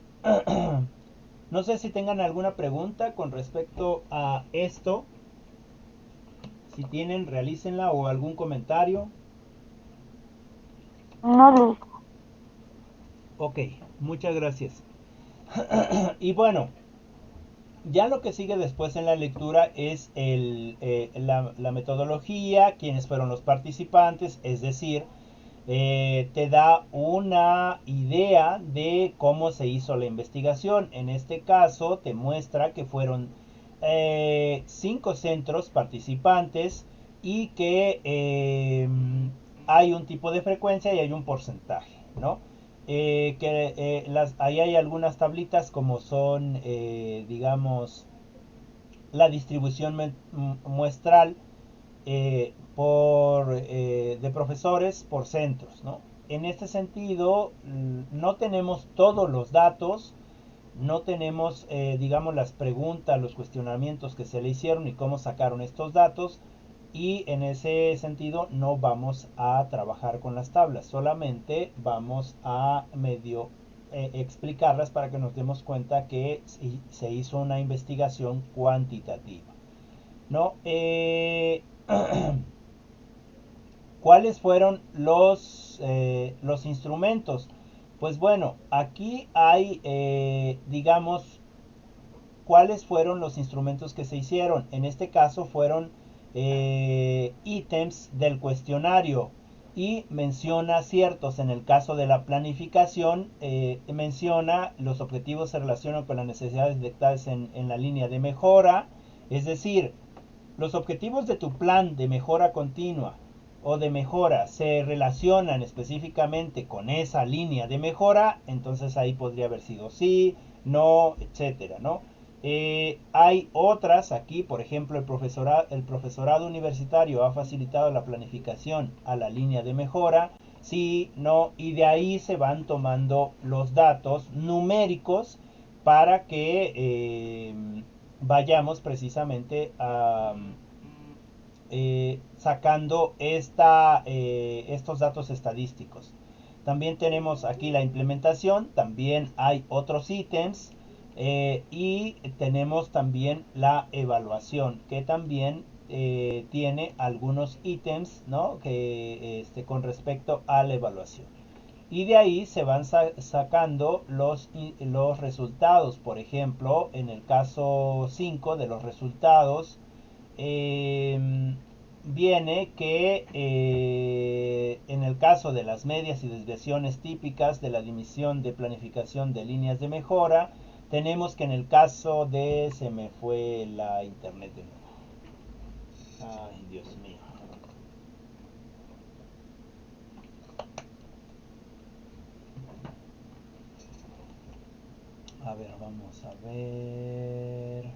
S1: no sé si tengan alguna pregunta con respecto a esto. Si tienen, realícenla o algún comentario.
S4: No, Luis.
S1: Ok, muchas gracias. Y bueno, ya lo que sigue después en la lectura es la metodología, quiénes fueron los participantes, es decir, te da una idea de cómo se hizo la investigación. En este caso te muestra que fueron 5 centros participantes y que hay un tipo de frecuencia y hay un porcentaje, ¿no? Ahí hay algunas tablitas como son, digamos, la distribución muestral de profesores por centros, ¿no? En este sentido, no tenemos todos los datos, no tenemos, digamos, las preguntas, los cuestionamientos que se le hicieron y cómo sacaron estos datos, y en ese sentido no vamos a trabajar con las tablas, solamente vamos a medio explicarlas para que nos demos cuenta que se hizo una investigación cuantitativa, ¿no? ¿Cuáles fueron los instrumentos? Pues bueno, aquí hay, digamos, cuáles fueron los instrumentos que se hicieron. En este caso fueron ítems del cuestionario y menciona ciertos. En el caso de la planificación, menciona los objetivos se relacionan con las necesidades detectadas en la línea de mejora, es decir, los objetivos de tu plan de mejora continua o de mejora se relacionan específicamente con esa línea de mejora, entonces ahí podría haber sido sí, no, etcétera, ¿no? Hay otras aquí, por ejemplo, el profesorado universitario ha facilitado la planificación a la línea de mejora, sí, no, y de ahí se van tomando los datos numéricos para que vayamos precisamente sacando estos datos estadísticos. También tenemos aquí la implementación, también hay otros ítems y tenemos también la evaluación que también tiene algunos ítems, ¿no? Con respecto a la evaluación. Y de ahí se van sacando los resultados. Por ejemplo, en el caso 5 de los resultados, viene que en el caso de las medias y desviaciones típicas de la dimisión de planificación de líneas de mejora, tenemos que en el caso de... Se me fue la internet de nuevo. Ay, Dios mío. A ver, vamos a ver.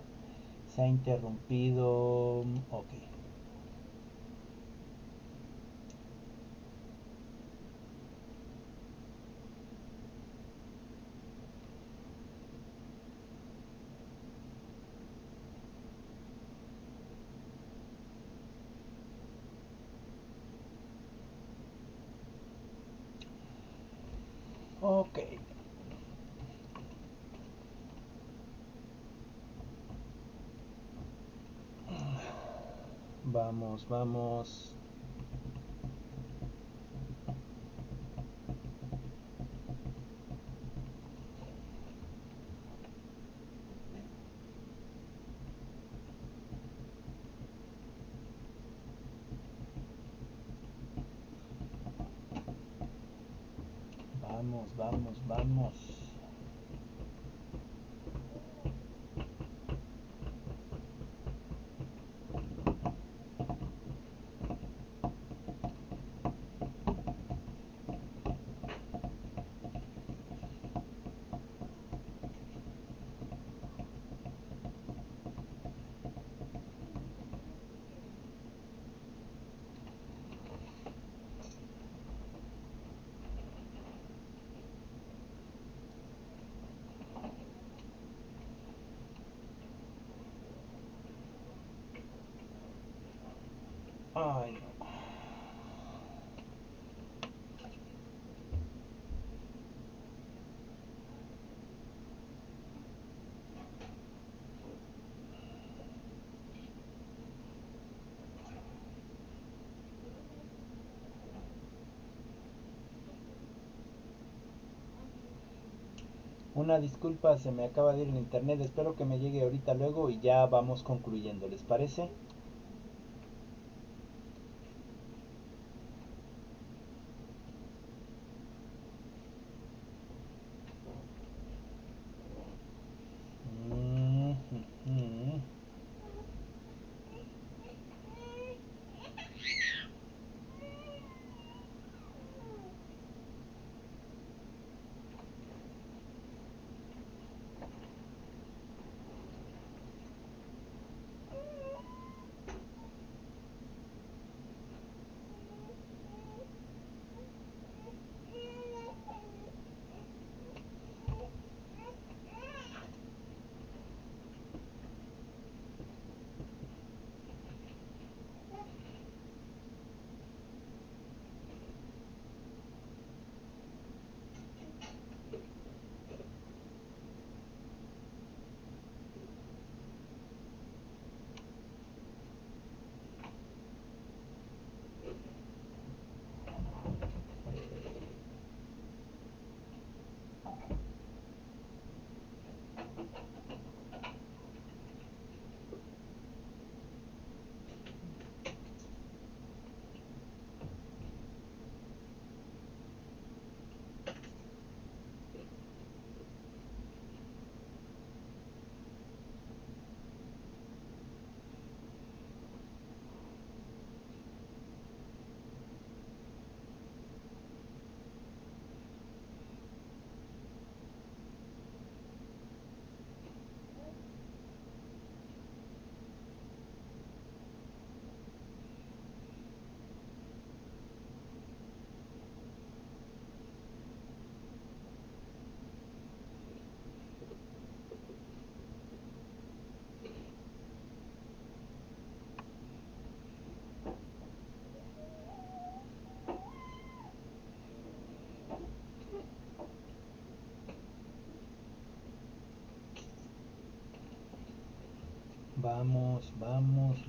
S1: Se ha interrumpido. Ok. Ok. Vamos, vamos. Vamos. Ay, no. Una disculpa, se me acaba de ir el internet, espero que me llegue ahorita luego y ya vamos concluyendo, ¿les parece? Mm.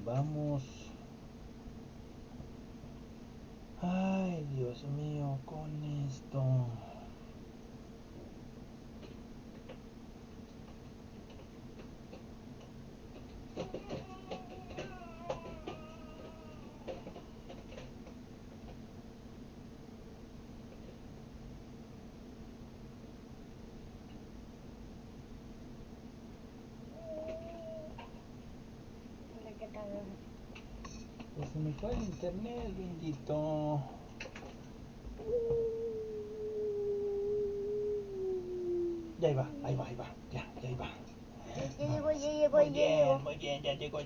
S1: Vamos. Ay, Dios mío, con esto. Pues se me fue el internet, bendito. Ya iba, ahí va, ya iba. Muy bien, ya llegó.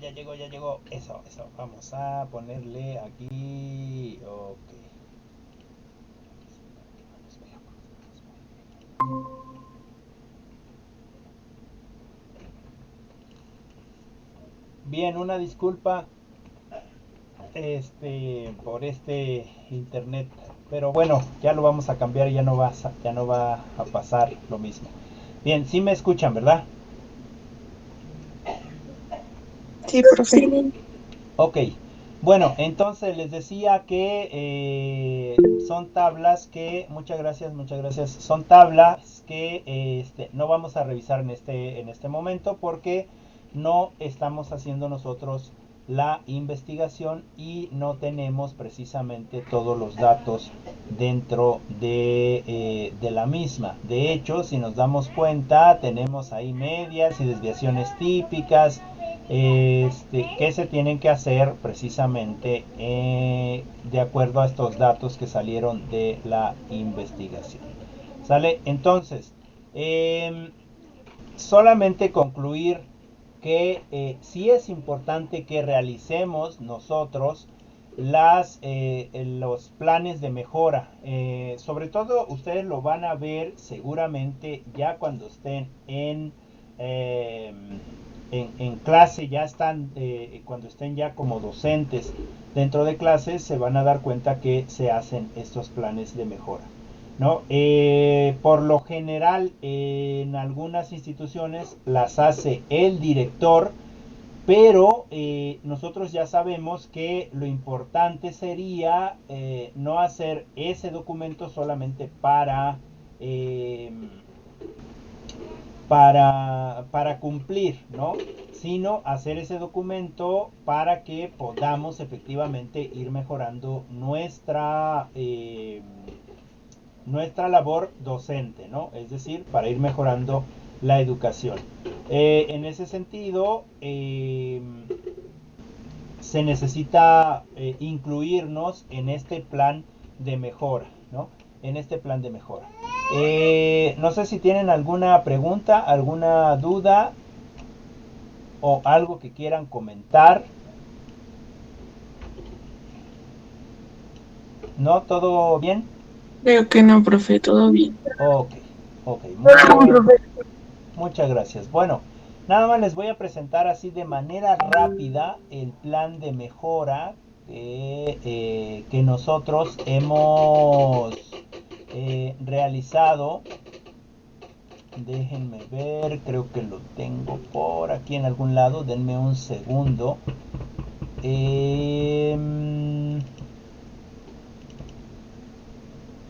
S1: Eso, vamos a ponerle aquí, ok. Bien, una disculpa por este internet, pero bueno, ya lo vamos a cambiar y ya no va a pasar lo mismo. Bien, sí me escuchan, ¿verdad?
S2: Sí, profe.
S1: Ok, bueno, entonces les decía que son tablas que, muchas gracias, son tablas que no vamos a revisar en este momento porque no estamos haciendo nosotros la investigación y no tenemos precisamente todos los datos dentro de la misma. De hecho, si nos damos cuenta, tenemos ahí medias y desviaciones típicas que se tienen que hacer precisamente de acuerdo a estos datos que salieron de la investigación. ¿Sale? Entonces, solamente concluir que sí es importante que realicemos nosotros los planes de mejora. Sobre todo ustedes lo van a ver seguramente ya cuando estén en clase, ya están, cuando estén ya como docentes dentro de clases, se van a dar cuenta que se hacen estos planes de mejora, ¿no? Por lo general, en algunas instituciones las hace el director, pero nosotros ya sabemos que lo importante sería no hacer ese documento solamente para cumplir, ¿no? Sino hacer ese documento para que podamos efectivamente ir mejorando nuestra labor docente, ¿no? Es decir, para ir mejorando la educación. En ese sentido, se necesita incluirnos en este plan de mejora, ¿no? En este plan de mejora. No sé si tienen alguna pregunta, alguna duda o algo que quieran comentar. ¿No? ¿Todo bien?
S2: Creo que no, profe, todo bien.
S1: Ok, ok. Muchas gracias. Bueno, nada más les voy a presentar así de manera rápida el plan de mejora que nosotros hemos realizado. Déjenme ver, creo que lo tengo por aquí en algún lado. Denme un segundo.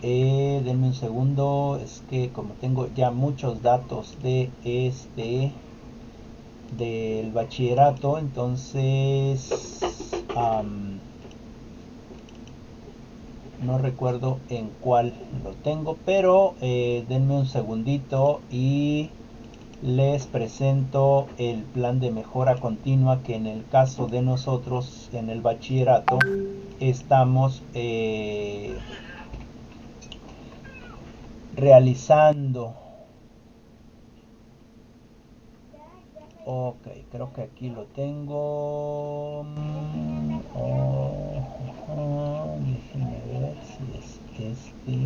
S1: Denme un segundo, es que como tengo ya muchos datos del bachillerato, entonces no recuerdo en cuál lo tengo, pero denme un segundito y les presento el plan de mejora continua que en el caso de nosotros en el bachillerato estamos realizando. Ok, creo que aquí lo tengo. Déjenme ver si es este.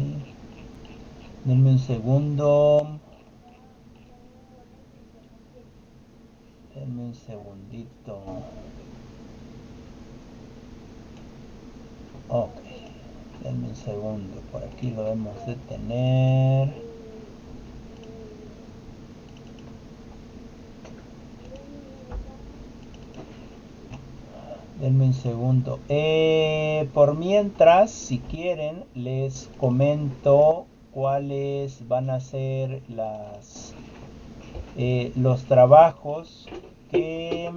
S1: Denme un segundo. Denme un segundito. Ok, denme un segundo. Por aquí lo debemos de tener. Denme un segundo. Por mientras, si quieren, les comento cuáles van a ser los trabajos que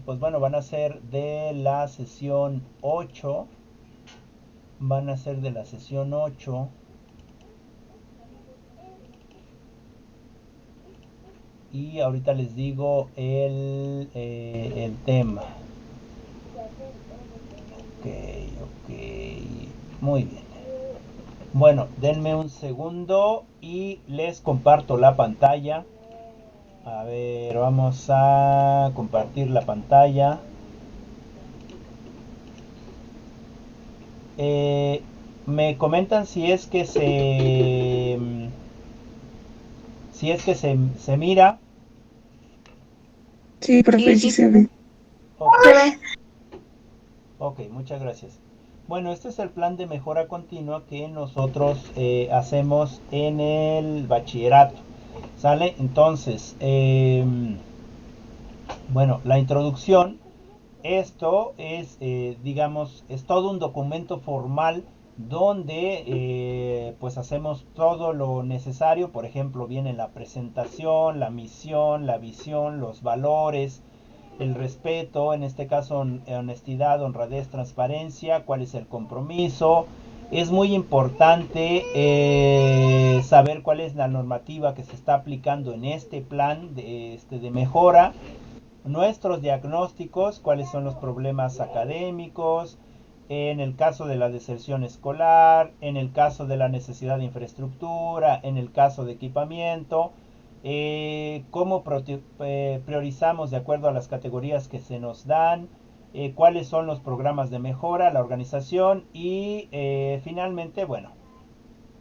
S1: pues bueno, van a ser de la sesión 8. Van a ser de la sesión 8. Y ahorita les digo el tema. Ok, muy bien. Bueno, denme un segundo y les comparto la pantalla. A ver, vamos a compartir la pantalla. Me comentan si es que se mira.
S2: Sí, profe, sí se ve.
S1: Okay. Ok, muchas gracias. Bueno, este es el plan de mejora continua que nosotros hacemos en el bachillerato. ¿Sale? Entonces, bueno, la introducción. Esto es, digamos, es todo un documento formal donde pues hacemos todo lo necesario. Por ejemplo, viene la presentación, la misión, la visión, los valores, el respeto, en este caso honestidad, honradez, transparencia, cuál es el compromiso. Es muy importante saber cuál es la normativa que se está aplicando en este plan de mejora, nuestros diagnósticos, cuáles son los problemas académicos, en el caso de la deserción escolar, en el caso de la necesidad de infraestructura, en el caso de equipamiento, cómo priorizamos de acuerdo a las categorías que se nos dan, cuáles son los programas de mejora, la organización y finalmente, bueno,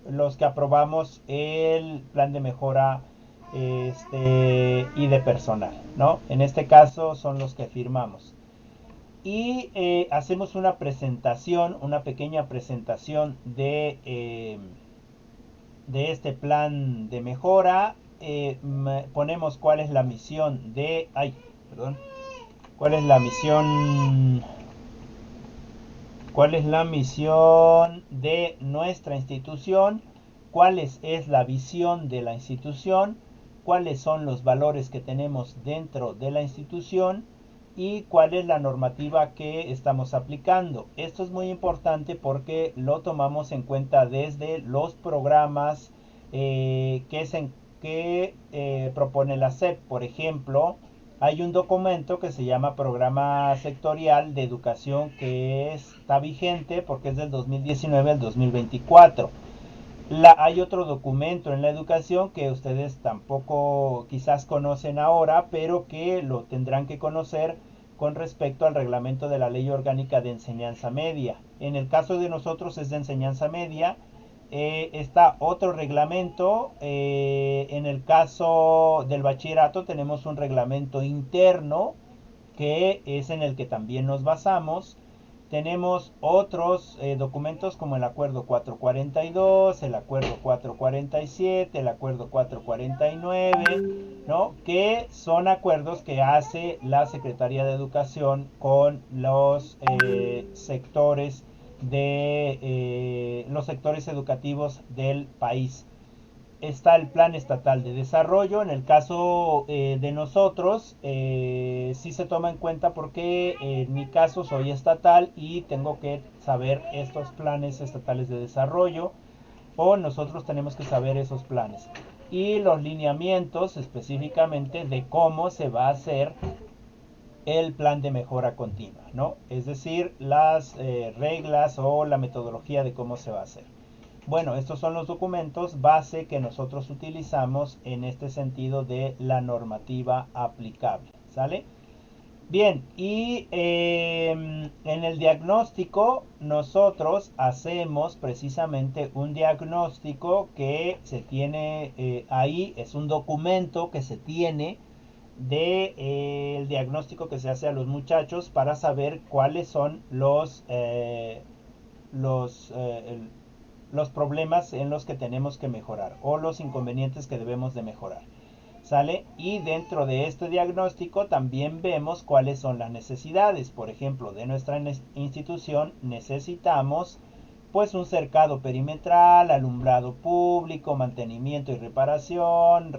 S1: los que aprobamos el plan de mejora y de personal, ¿no? En este caso son los que firmamos. Y hacemos una presentación, una pequeña presentación de este plan de mejora. Ponemos cuál es la misión cuál es la misión de nuestra institución, cuál es la visión de la institución, cuáles son los valores que tenemos dentro de la institución y cuál es la normativa que estamos aplicando. Esto es muy importante porque lo tomamos en cuenta desde los programas que propone la SEP. Por ejemplo, hay un documento que se llama Programa Sectorial de Educación que está vigente porque es del 2019 al 2024. Hay otro documento en la educación que ustedes tampoco quizás conocen ahora, pero que lo tendrán que conocer con respecto al reglamento de la Ley Orgánica de Enseñanza Media. En el caso de nosotros es de enseñanza media. Está otro reglamento. En el caso del bachillerato tenemos un reglamento interno que es en el que también nos basamos. Tenemos otros documentos como el acuerdo 442, el acuerdo 447, el acuerdo 449, ¿no? Que son acuerdos que hace la Secretaría de Educación con los sectores los sectores educativos del país. Está el Plan Estatal de Desarrollo. En el caso de nosotros, sí se toma en cuenta porque en mi caso soy estatal y tengo que saber estos planes estatales de desarrollo, o nosotros tenemos que saber esos planes y los lineamientos específicamente de cómo se va a hacer el plan de mejora continua, ¿no? Es decir, las reglas o la metodología de cómo se va a hacer. Bueno, estos son los documentos base que nosotros utilizamos en este sentido de la normativa aplicable, ¿sale? Bien, y en el diagnóstico nosotros hacemos precisamente un diagnóstico que se tiene ahí, es un documento que se tiene el diagnóstico que se hace a los muchachos para saber cuáles son los problemas en los que tenemos que mejorar o los inconvenientes que debemos de mejorar, ¿sale? Y dentro de este diagnóstico también vemos cuáles son las necesidades. Por ejemplo, de nuestra institución necesitamos pues un cercado perimetral, alumbrado público, mantenimiento y reparación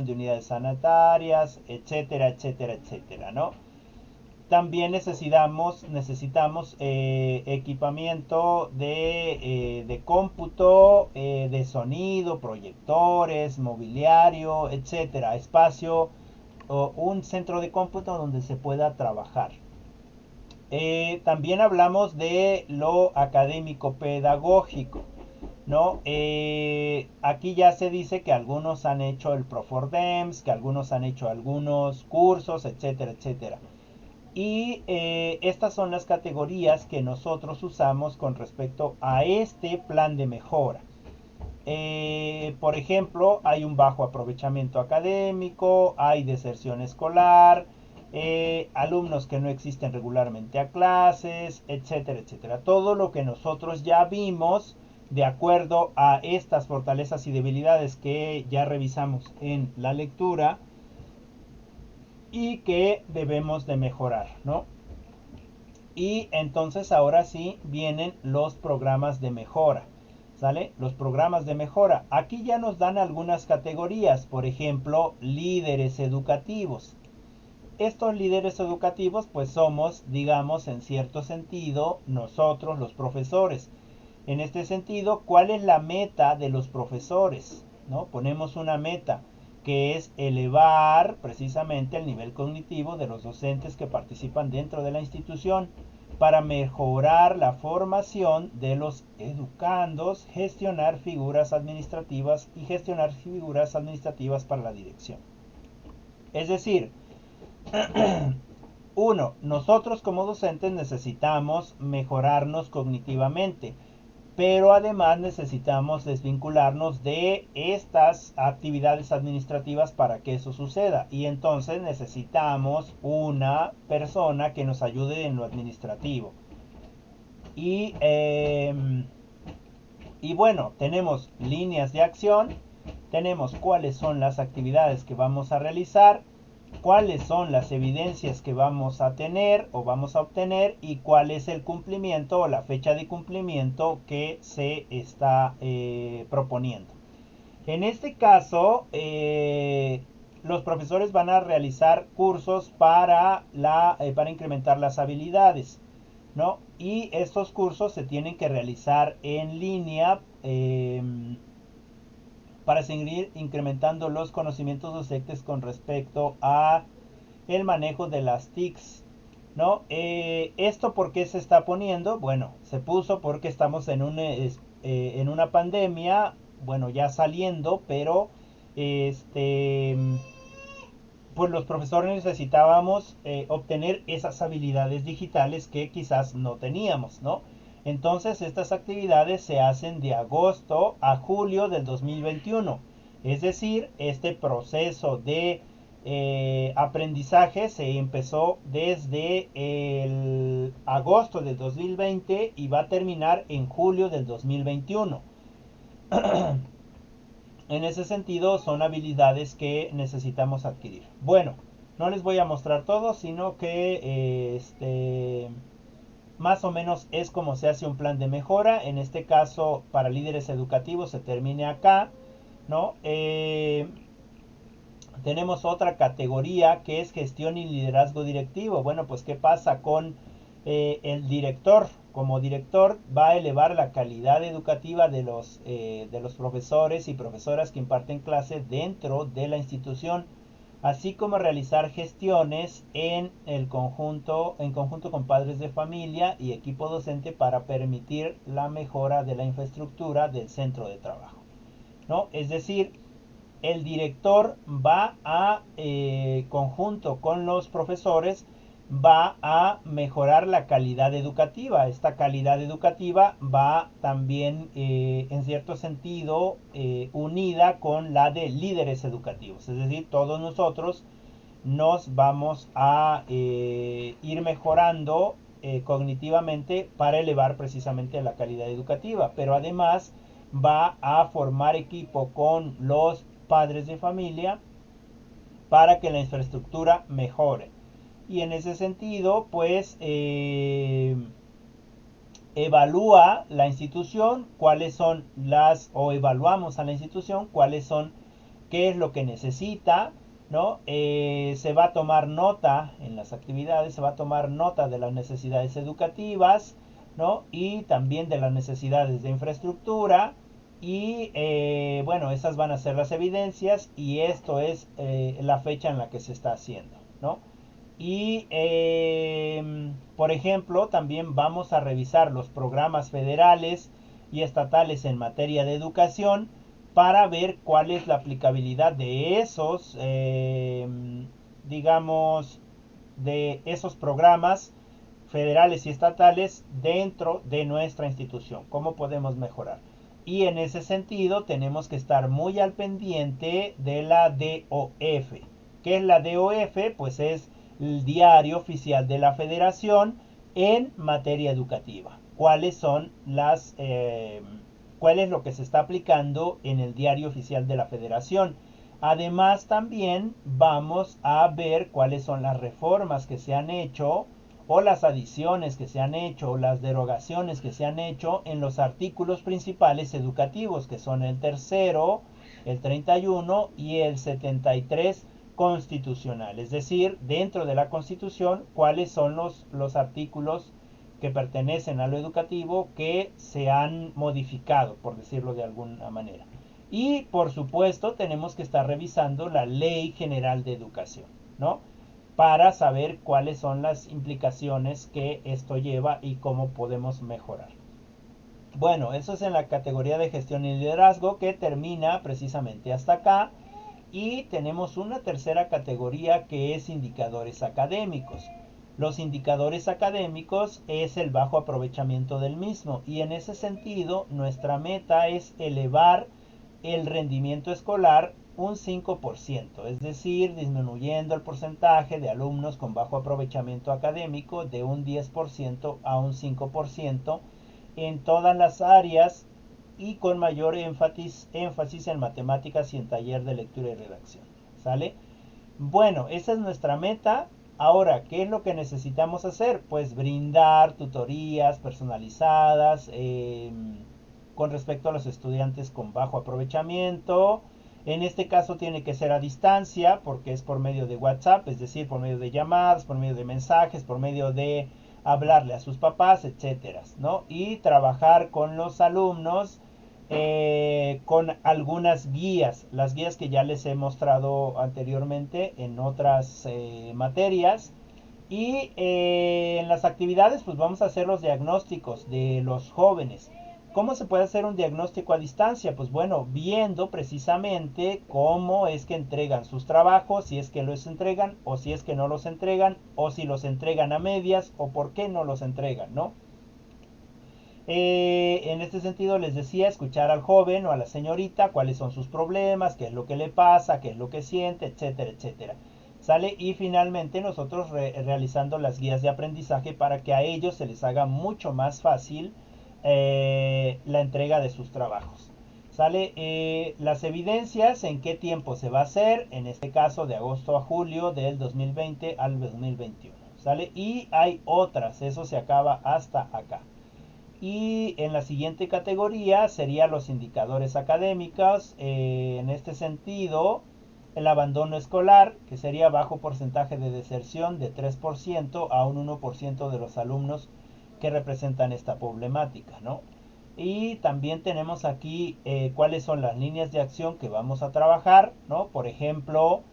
S1: de unidades sanitarias, etcétera, etcétera, etcétera, ¿no? También necesitamos equipamiento de cómputo, de sonido, proyectores, mobiliario, etcétera, espacio o un centro de cómputo donde se pueda trabajar. También hablamos de lo académico pedagógico, ¿no? Aquí ya se dice que algunos han hecho el Profordems, que algunos han hecho algunos cursos, etcétera, etcétera. Y estas son las categorías que nosotros usamos con respecto a este plan de mejora. Por ejemplo, hay un bajo aprovechamiento académico, hay deserción escolar, alumnos que no existen regularmente a clases, etcétera, etcétera. Todo lo que nosotros ya vimos de acuerdo a estas fortalezas y debilidades que ya revisamos en la lectura y que debemos de mejorar, ¿no? Y entonces ahora sí vienen los programas de mejora, ¿sale? Los programas de mejora. Aquí ya nos dan algunas categorías, por ejemplo, líderes educativos. estos líderes educativos pues somos, digamos, en cierto sentido, nosotros los profesores. En este sentido, ¿cuál es la meta de los profesores? ¿No? Ponemos una meta que es elevar precisamente el nivel cognitivo de los docentes que participan dentro de la institución para mejorar la formación de los educandos, gestionar figuras administrativas y gestionar figuras administrativas para la dirección. Es decir, uno, nosotros como docentes necesitamos mejorarnos cognitivamente, pero además necesitamos desvincularnos de estas actividades administrativas para que eso suceda, y entonces necesitamos una persona que nos ayude en lo administrativo. Y bueno, tenemos líneas de acción, tenemos cuáles son las actividades que vamos a realizar, cuáles son las evidencias que vamos a tener o vamos a obtener, y cuál es el cumplimiento o la fecha de cumplimiento que se está proponiendo. En este caso, los profesores van a realizar cursos para incrementar las habilidades, ¿no? Y estos cursos se tienen que realizar en línea para seguir incrementando los conocimientos docentes con respecto a el manejo de las TICs, ¿no? ¿Esto por qué se está poniendo? Bueno, se puso porque estamos en una pandemia, bueno, ya saliendo, pero pues los profesores necesitábamos obtener esas habilidades digitales que quizás no teníamos, ¿no? Entonces estas actividades se hacen de agosto a julio del 2021. Es decir, este proceso de aprendizaje se empezó desde el agosto del 2020 y va a terminar en julio del 2021. En ese sentido son habilidades que necesitamos adquirir. Bueno, no les voy a mostrar todo, sino que más o menos es como se hace un plan de mejora. En este caso, para líderes educativos se termina acá, ¿no? Tenemos otra categoría que es gestión y liderazgo directivo. Bueno, pues ¿qué pasa con el director? Como director va a elevar la calidad educativa de los profesores y profesoras que imparten clases dentro de la institución, así como realizar gestiones en conjunto con padres de familia y equipo docente para permitir la mejora de la infraestructura del centro de trabajo, ¿no? Es decir, el director va a, conjunto con los profesores, va a mejorar la calidad educativa. Esta calidad educativa va también, en cierto sentido, unida con la de líderes educativos. Es decir, todos nosotros nos vamos a ir mejorando cognitivamente para elevar precisamente la calidad educativa. Pero además va a formar equipo con los padres de familia para que la infraestructura mejore. Y en ese sentido, pues, evalúa la institución cuáles son o evaluamos a la institución cuáles son, qué es lo que necesita, ¿no? Se va a tomar nota en las actividades, se va a tomar nota de las necesidades educativas, ¿no? Y también de las necesidades de infraestructura. Y bueno, esas van a ser las evidencias, y esto es la fecha en la que se está haciendo, ¿no? Y por ejemplo, también vamos a revisar los programas federales y estatales en materia de educación para ver cuál es la aplicabilidad de esos, digamos, de esos programas federales y estatales dentro de nuestra institución, cómo podemos mejorar. Y en ese sentido tenemos que estar muy al pendiente de la DOF. ¿Qué es la DOF? Pues es el diario oficial de la Federación en materia educativa. ¿Cuáles son cuál es lo que se está aplicando en el diario oficial de la Federación? Además, también vamos a ver cuáles son las reformas que se han hecho, o las adiciones que se han hecho, o las derogaciones que se han hecho en los artículos principales educativos, que son el 3º, el 31 y el 73 constitucional, es decir, dentro de la Constitución, cuáles son los artículos que pertenecen a lo educativo que se han modificado, por decirlo de alguna manera. Y por supuesto tenemos que estar revisando la Ley General de Educación, ¿no? Para saber cuáles son las implicaciones que esto lleva y cómo podemos mejorar. Bueno, eso es en la categoría de gestión y liderazgo, que termina precisamente hasta acá. Y tenemos una tercera categoría, que es indicadores académicos. Los indicadores académicos es el bajo aprovechamiento del mismo, y en ese sentido nuestra meta es elevar el rendimiento escolar un 5%, es decir, disminuyendo el porcentaje de alumnos con bajo aprovechamiento académico de un 10% a un 5% en todas las áreas, y con mayor énfasis en matemáticas y en taller de lectura y redacción. ¿Sale? Bueno, esa es nuestra meta. Ahora, ¿qué es lo que necesitamos hacer? Pues brindar tutorías personalizadas con respecto a los estudiantes con bajo aprovechamiento. En este caso tiene que ser a distancia, porque es por medio de WhatsApp, es decir, por medio de llamadas, por medio de mensajes, por medio de hablarle a sus papás, etcétera, ¿no? Y trabajar con los alumnos con algunas guías, las guías que ya les he mostrado anteriormente en otras materias. Y en las actividades pues vamos a hacer los diagnósticos de los jóvenes. ¿Cómo se puede hacer un diagnóstico a distancia? Pues bueno, viendo precisamente cómo es que entregan sus trabajos, si es que los entregan o si es que no los entregan, o si los entregan a medias o por qué no los entregan, ¿no? En este sentido les decía, escuchar al joven o a la señorita cuáles son sus problemas, qué es lo que le pasa, qué es lo que siente, etcétera, etcétera. ¿Sale? Y finalmente nosotros realizando las guías de aprendizaje para que a ellos se les haga mucho más fácil la entrega de sus trabajos. ¿Sale? Las evidencias, en qué tiempo se va a hacer, en este caso de agosto a julio del 2020 al 2021. ¿Sale? Y hay otras, eso se acaba hasta acá. Y en la siguiente categoría serían los indicadores académicos. En este sentido, el abandono escolar, que sería bajo porcentaje de deserción de 3% a un 1% de los alumnos que representan esta problemática, ¿no? Y también tenemos aquí cuáles son las líneas de acción que vamos a trabajar, ¿no? Por ejemplo,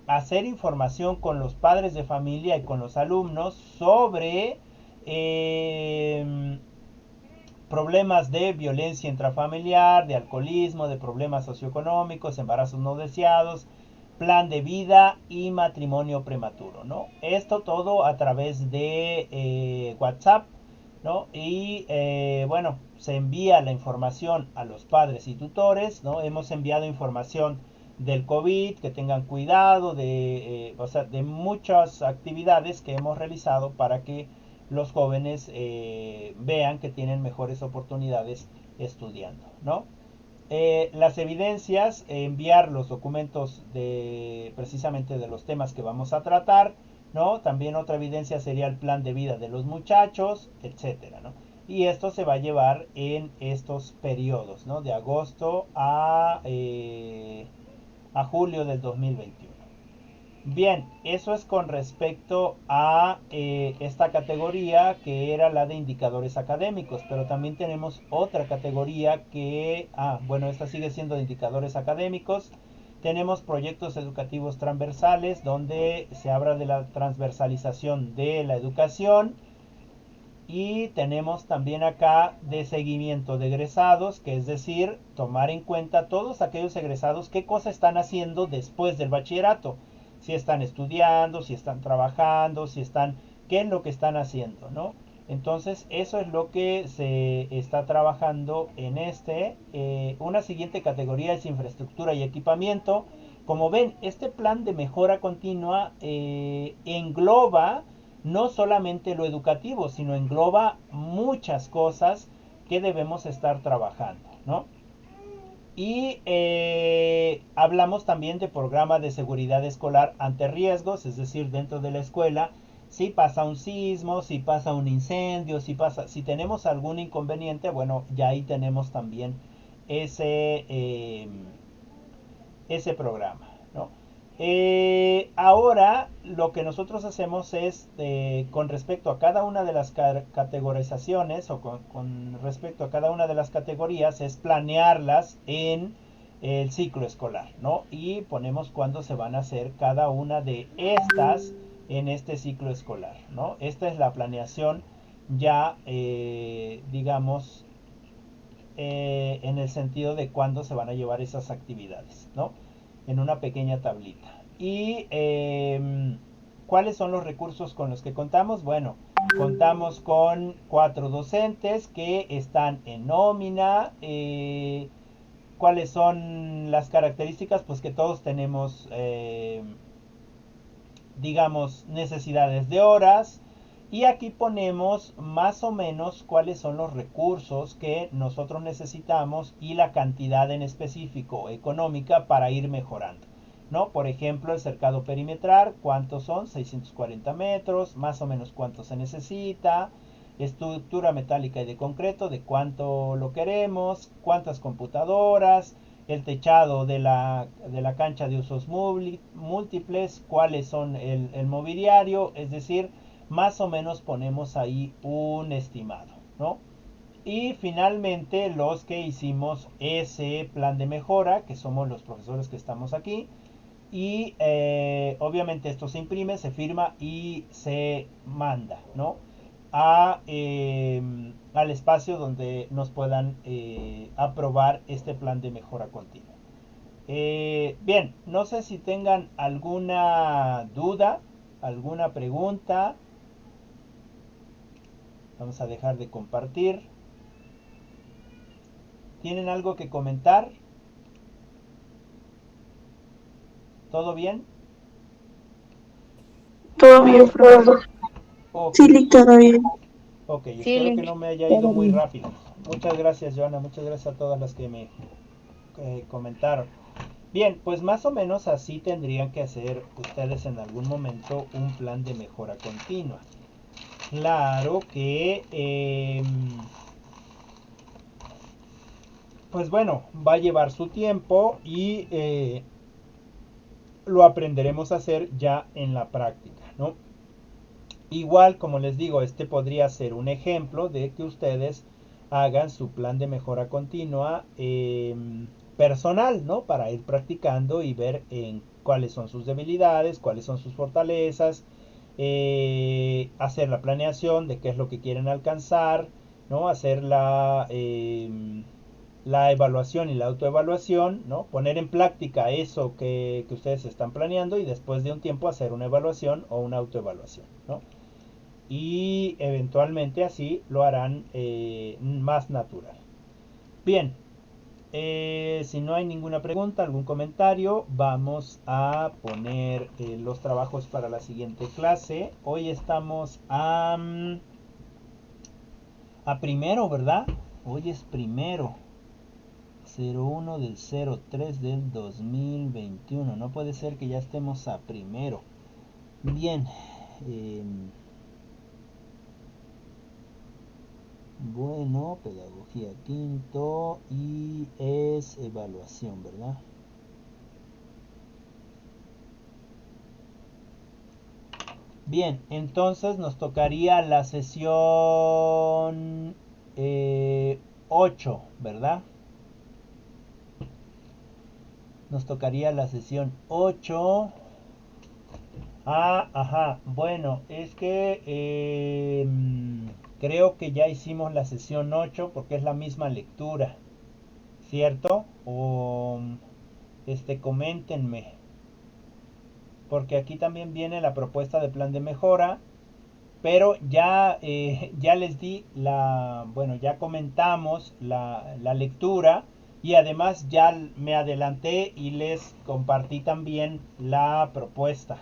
S1: hacer información con los padres de familia y con los alumnos sobre problemas de violencia intrafamiliar, de alcoholismo, de problemas socioeconómicos, embarazos no deseados, plan de vida y matrimonio prematuro, ¿no? Esto todo a través de WhatsApp, ¿no? Y bueno, se envía la información a los padres y tutores, ¿no? Hemos enviado información del COVID, que tengan cuidado, o sea, de muchas actividades que hemos realizado para que los jóvenes vean que tienen mejores oportunidades estudiando, ¿no? Las evidencias, enviar los documentos precisamente de los temas que vamos a tratar, ¿no? También otra evidencia sería el plan de vida de los muchachos, etcétera, ¿no? Y esto se va a llevar en estos periodos, ¿no? De agosto a julio del 2021. Bien, eso es con respecto a esta categoría, que era la de indicadores académicos, pero también tenemos otra categoría que, bueno, esta sigue siendo de indicadores académicos. Tenemos proyectos educativos transversales, donde se habla de la transversalización de la educación. Y tenemos también acá de seguimiento de egresados, que es decir, tomar en cuenta todos aquellos egresados, qué cosa están haciendo después del bachillerato. Si están estudiando, si están trabajando, qué es lo que están haciendo, ¿no? Entonces, eso es lo que se está trabajando en una siguiente categoría es infraestructura y equipamiento. Como ven, este plan de mejora continua engloba no solamente lo educativo, sino engloba muchas cosas que debemos estar trabajando, ¿no? Y hablamos también de programa de seguridad escolar ante riesgos, es decir, dentro de la escuela, si pasa un sismo, si pasa un incendio, si tenemos algún inconveniente, bueno, ya ahí tenemos también ese programa. ¿no? Ahora lo que nosotros hacemos es, con respecto a cada una de las categorizaciones o con respecto a cada una de las categorías, es planearlas en el ciclo escolar, ¿no? Y ponemos cuándo se van a hacer cada una de estas en este ciclo escolar, ¿no? Esta es la planeación ya, digamos, en el sentido de cuándo se van a llevar esas actividades, ¿no? En una pequeña tablita. Y ¿cuáles son los recursos con los que contamos? Bueno, contamos con 4 docentes que están en nómina. ¿Cuáles son las características? Pues que todos tenemos, digamos, necesidades de horas. Y aquí ponemos más o menos cuáles son los recursos que nosotros necesitamos y la cantidad en específico económica para ir mejorando, ¿no? Por ejemplo, el cercado perimetral, ¿cuántos son? 640 metros, más o menos cuánto se necesita. Estructura metálica y de concreto, de cuánto lo queremos, cuántas computadoras, el techado de la cancha de usos múltiples, cuáles son el mobiliario, es decir, más o menos ponemos ahí un estimado, ¿no? Y finalmente los que hicimos ese plan de mejora, que somos los profesores que estamos aquí, y obviamente esto se imprime, se firma y se manda, ¿no? Al espacio donde nos puedan aprobar este plan de mejora continua. Bien, no sé si tengan alguna duda, alguna pregunta. Vamos a dejar de compartir. ¿Tienen algo que comentar? ¿Todo bien?
S3: Todo bien, profesor.
S1: Ok,
S3: Sí, todo bien.
S1: ok,
S4: Sí,
S1: espero que no me haya ido muy rápido. Muchas gracias, Joana, muchas gracias a todas las que me comentaron. Bien, pues más o menos así tendrían que hacer ustedes en algún momento un plan de mejora continua. Claro que, pues bueno, va a llevar su tiempo y lo aprenderemos a hacer ya en la práctica, ¿no? Igual, como les digo, este podría ser un ejemplo de que ustedes hagan su plan de mejora continua personal, ¿no? Para ir practicando y ver en cuáles son sus debilidades, cuáles son sus fortalezas, hacer la planeación de qué es lo que quieren alcanzar, ¿no? Hacer la evaluación y la autoevaluación, ¿no? Poner en práctica eso que ustedes están planeando y después de un tiempo hacer una evaluación o una autoevaluación, ¿no? Y eventualmente así lo harán más natural. Bien, si no hay ninguna pregunta, algún comentario, vamos a poner los trabajos para la siguiente clase. Hoy estamos a primero, ¿verdad? Hoy es primero. 01 del 03 del 2021. No puede ser que ya estemos a primero. Bien. Bueno, pedagogía quinto y es evaluación, ¿verdad? Bien, entonces nos tocaría la sesión 8, ¿verdad? Nos tocaría la sesión 8. Ajá, bueno, es que creo que ya hicimos la sesión 8 porque es la misma lectura, ¿cierto? O coméntenme, porque aquí también viene la propuesta de plan de mejora, pero ya, ya les di bueno, ya comentamos la lectura y además ya me adelanté y les compartí también la propuesta.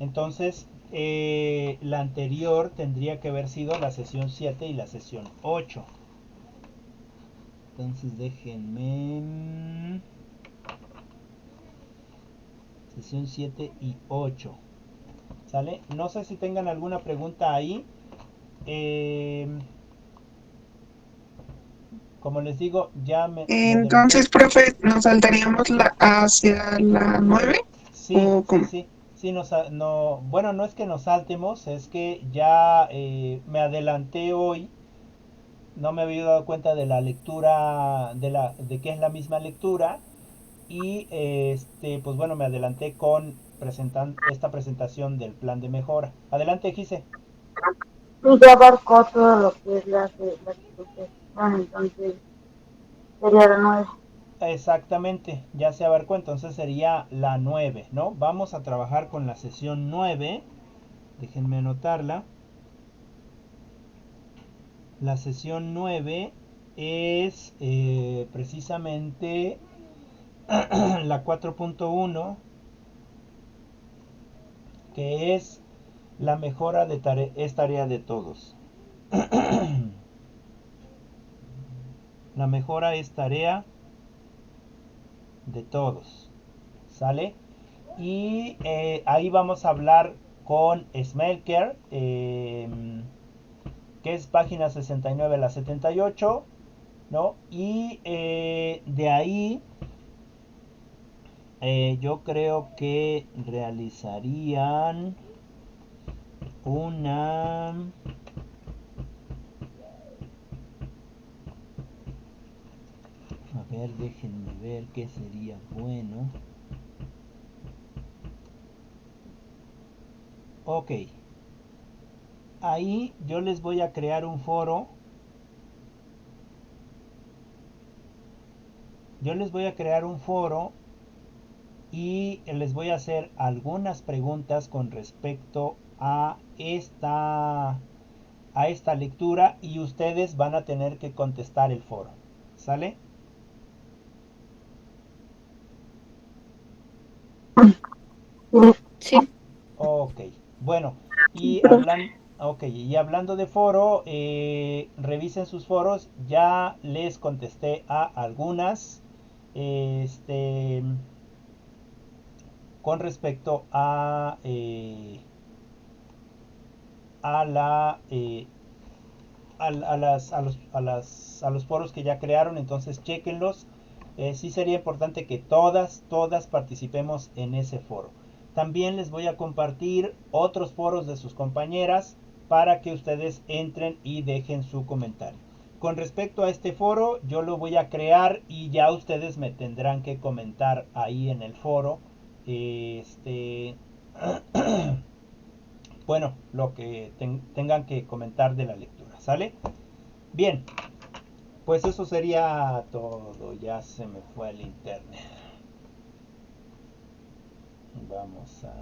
S1: Entonces, la anterior tendría que haber sido la sesión 7 y la sesión 8. Entonces, déjenme. Sesión 7 y 8. ¿Sale? No sé si tengan alguna pregunta ahí. Como les digo, ya me adelanté.
S2: Entonces, profe, ¿nos saltaríamos hacia la 9
S1: Sí,
S2: o
S1: sí,
S2: cómo?
S1: sí. Sí, no, bueno, no es que nos saltemos, es que ya me adelanté hoy. No me había dado cuenta de la lectura, de que es la misma lectura. Y pues bueno, me adelanté con esta presentación del plan de mejora. Adelante, Gise.
S5: Sí, ya abarcó todo lo que es la sucesión, entonces sería de nuevo.
S1: Exactamente, ya se abarcó, entonces sería la 9, ¿no? Vamos a trabajar con la sesión 9. Déjenme anotarla. La sesión 9 es precisamente la 4.1, que es la mejora es tarea de todos. La mejora es tarea de todos. ¿Sale? Y ahí vamos a hablar con Smelker, que es página 69 a la 78, ¿no? Y de ahí yo creo que realizarían una... A ver, déjenme ver qué sería bueno. Ok. Ahí yo les voy a crear un foro. Yo les voy a crear un foro y les voy a hacer algunas preguntas con respecto a esta lectura y ustedes van a tener que contestar el foro. ¿Sale?
S4: Sí.
S1: Ok. Bueno,
S3: Sí,
S1: y
S3: profe.
S1: hablando de foro, revisen sus foros. Ya les contesté a algunas. Este, con respecto a la a los foros que ya crearon, entonces chequenlos. Sí sería importante que todas participemos en ese foro. También les voy a compartir otros foros de sus compañeras para que ustedes entren y dejen su comentario. Con respecto a este foro, yo lo voy a crear y ya ustedes me tendrán que comentar ahí en el foro. Este, bueno, lo que tengan que comentar de la lectura, ¿sale? Bien, pues eso sería todo. Ya se me fue el internet. Vamos a...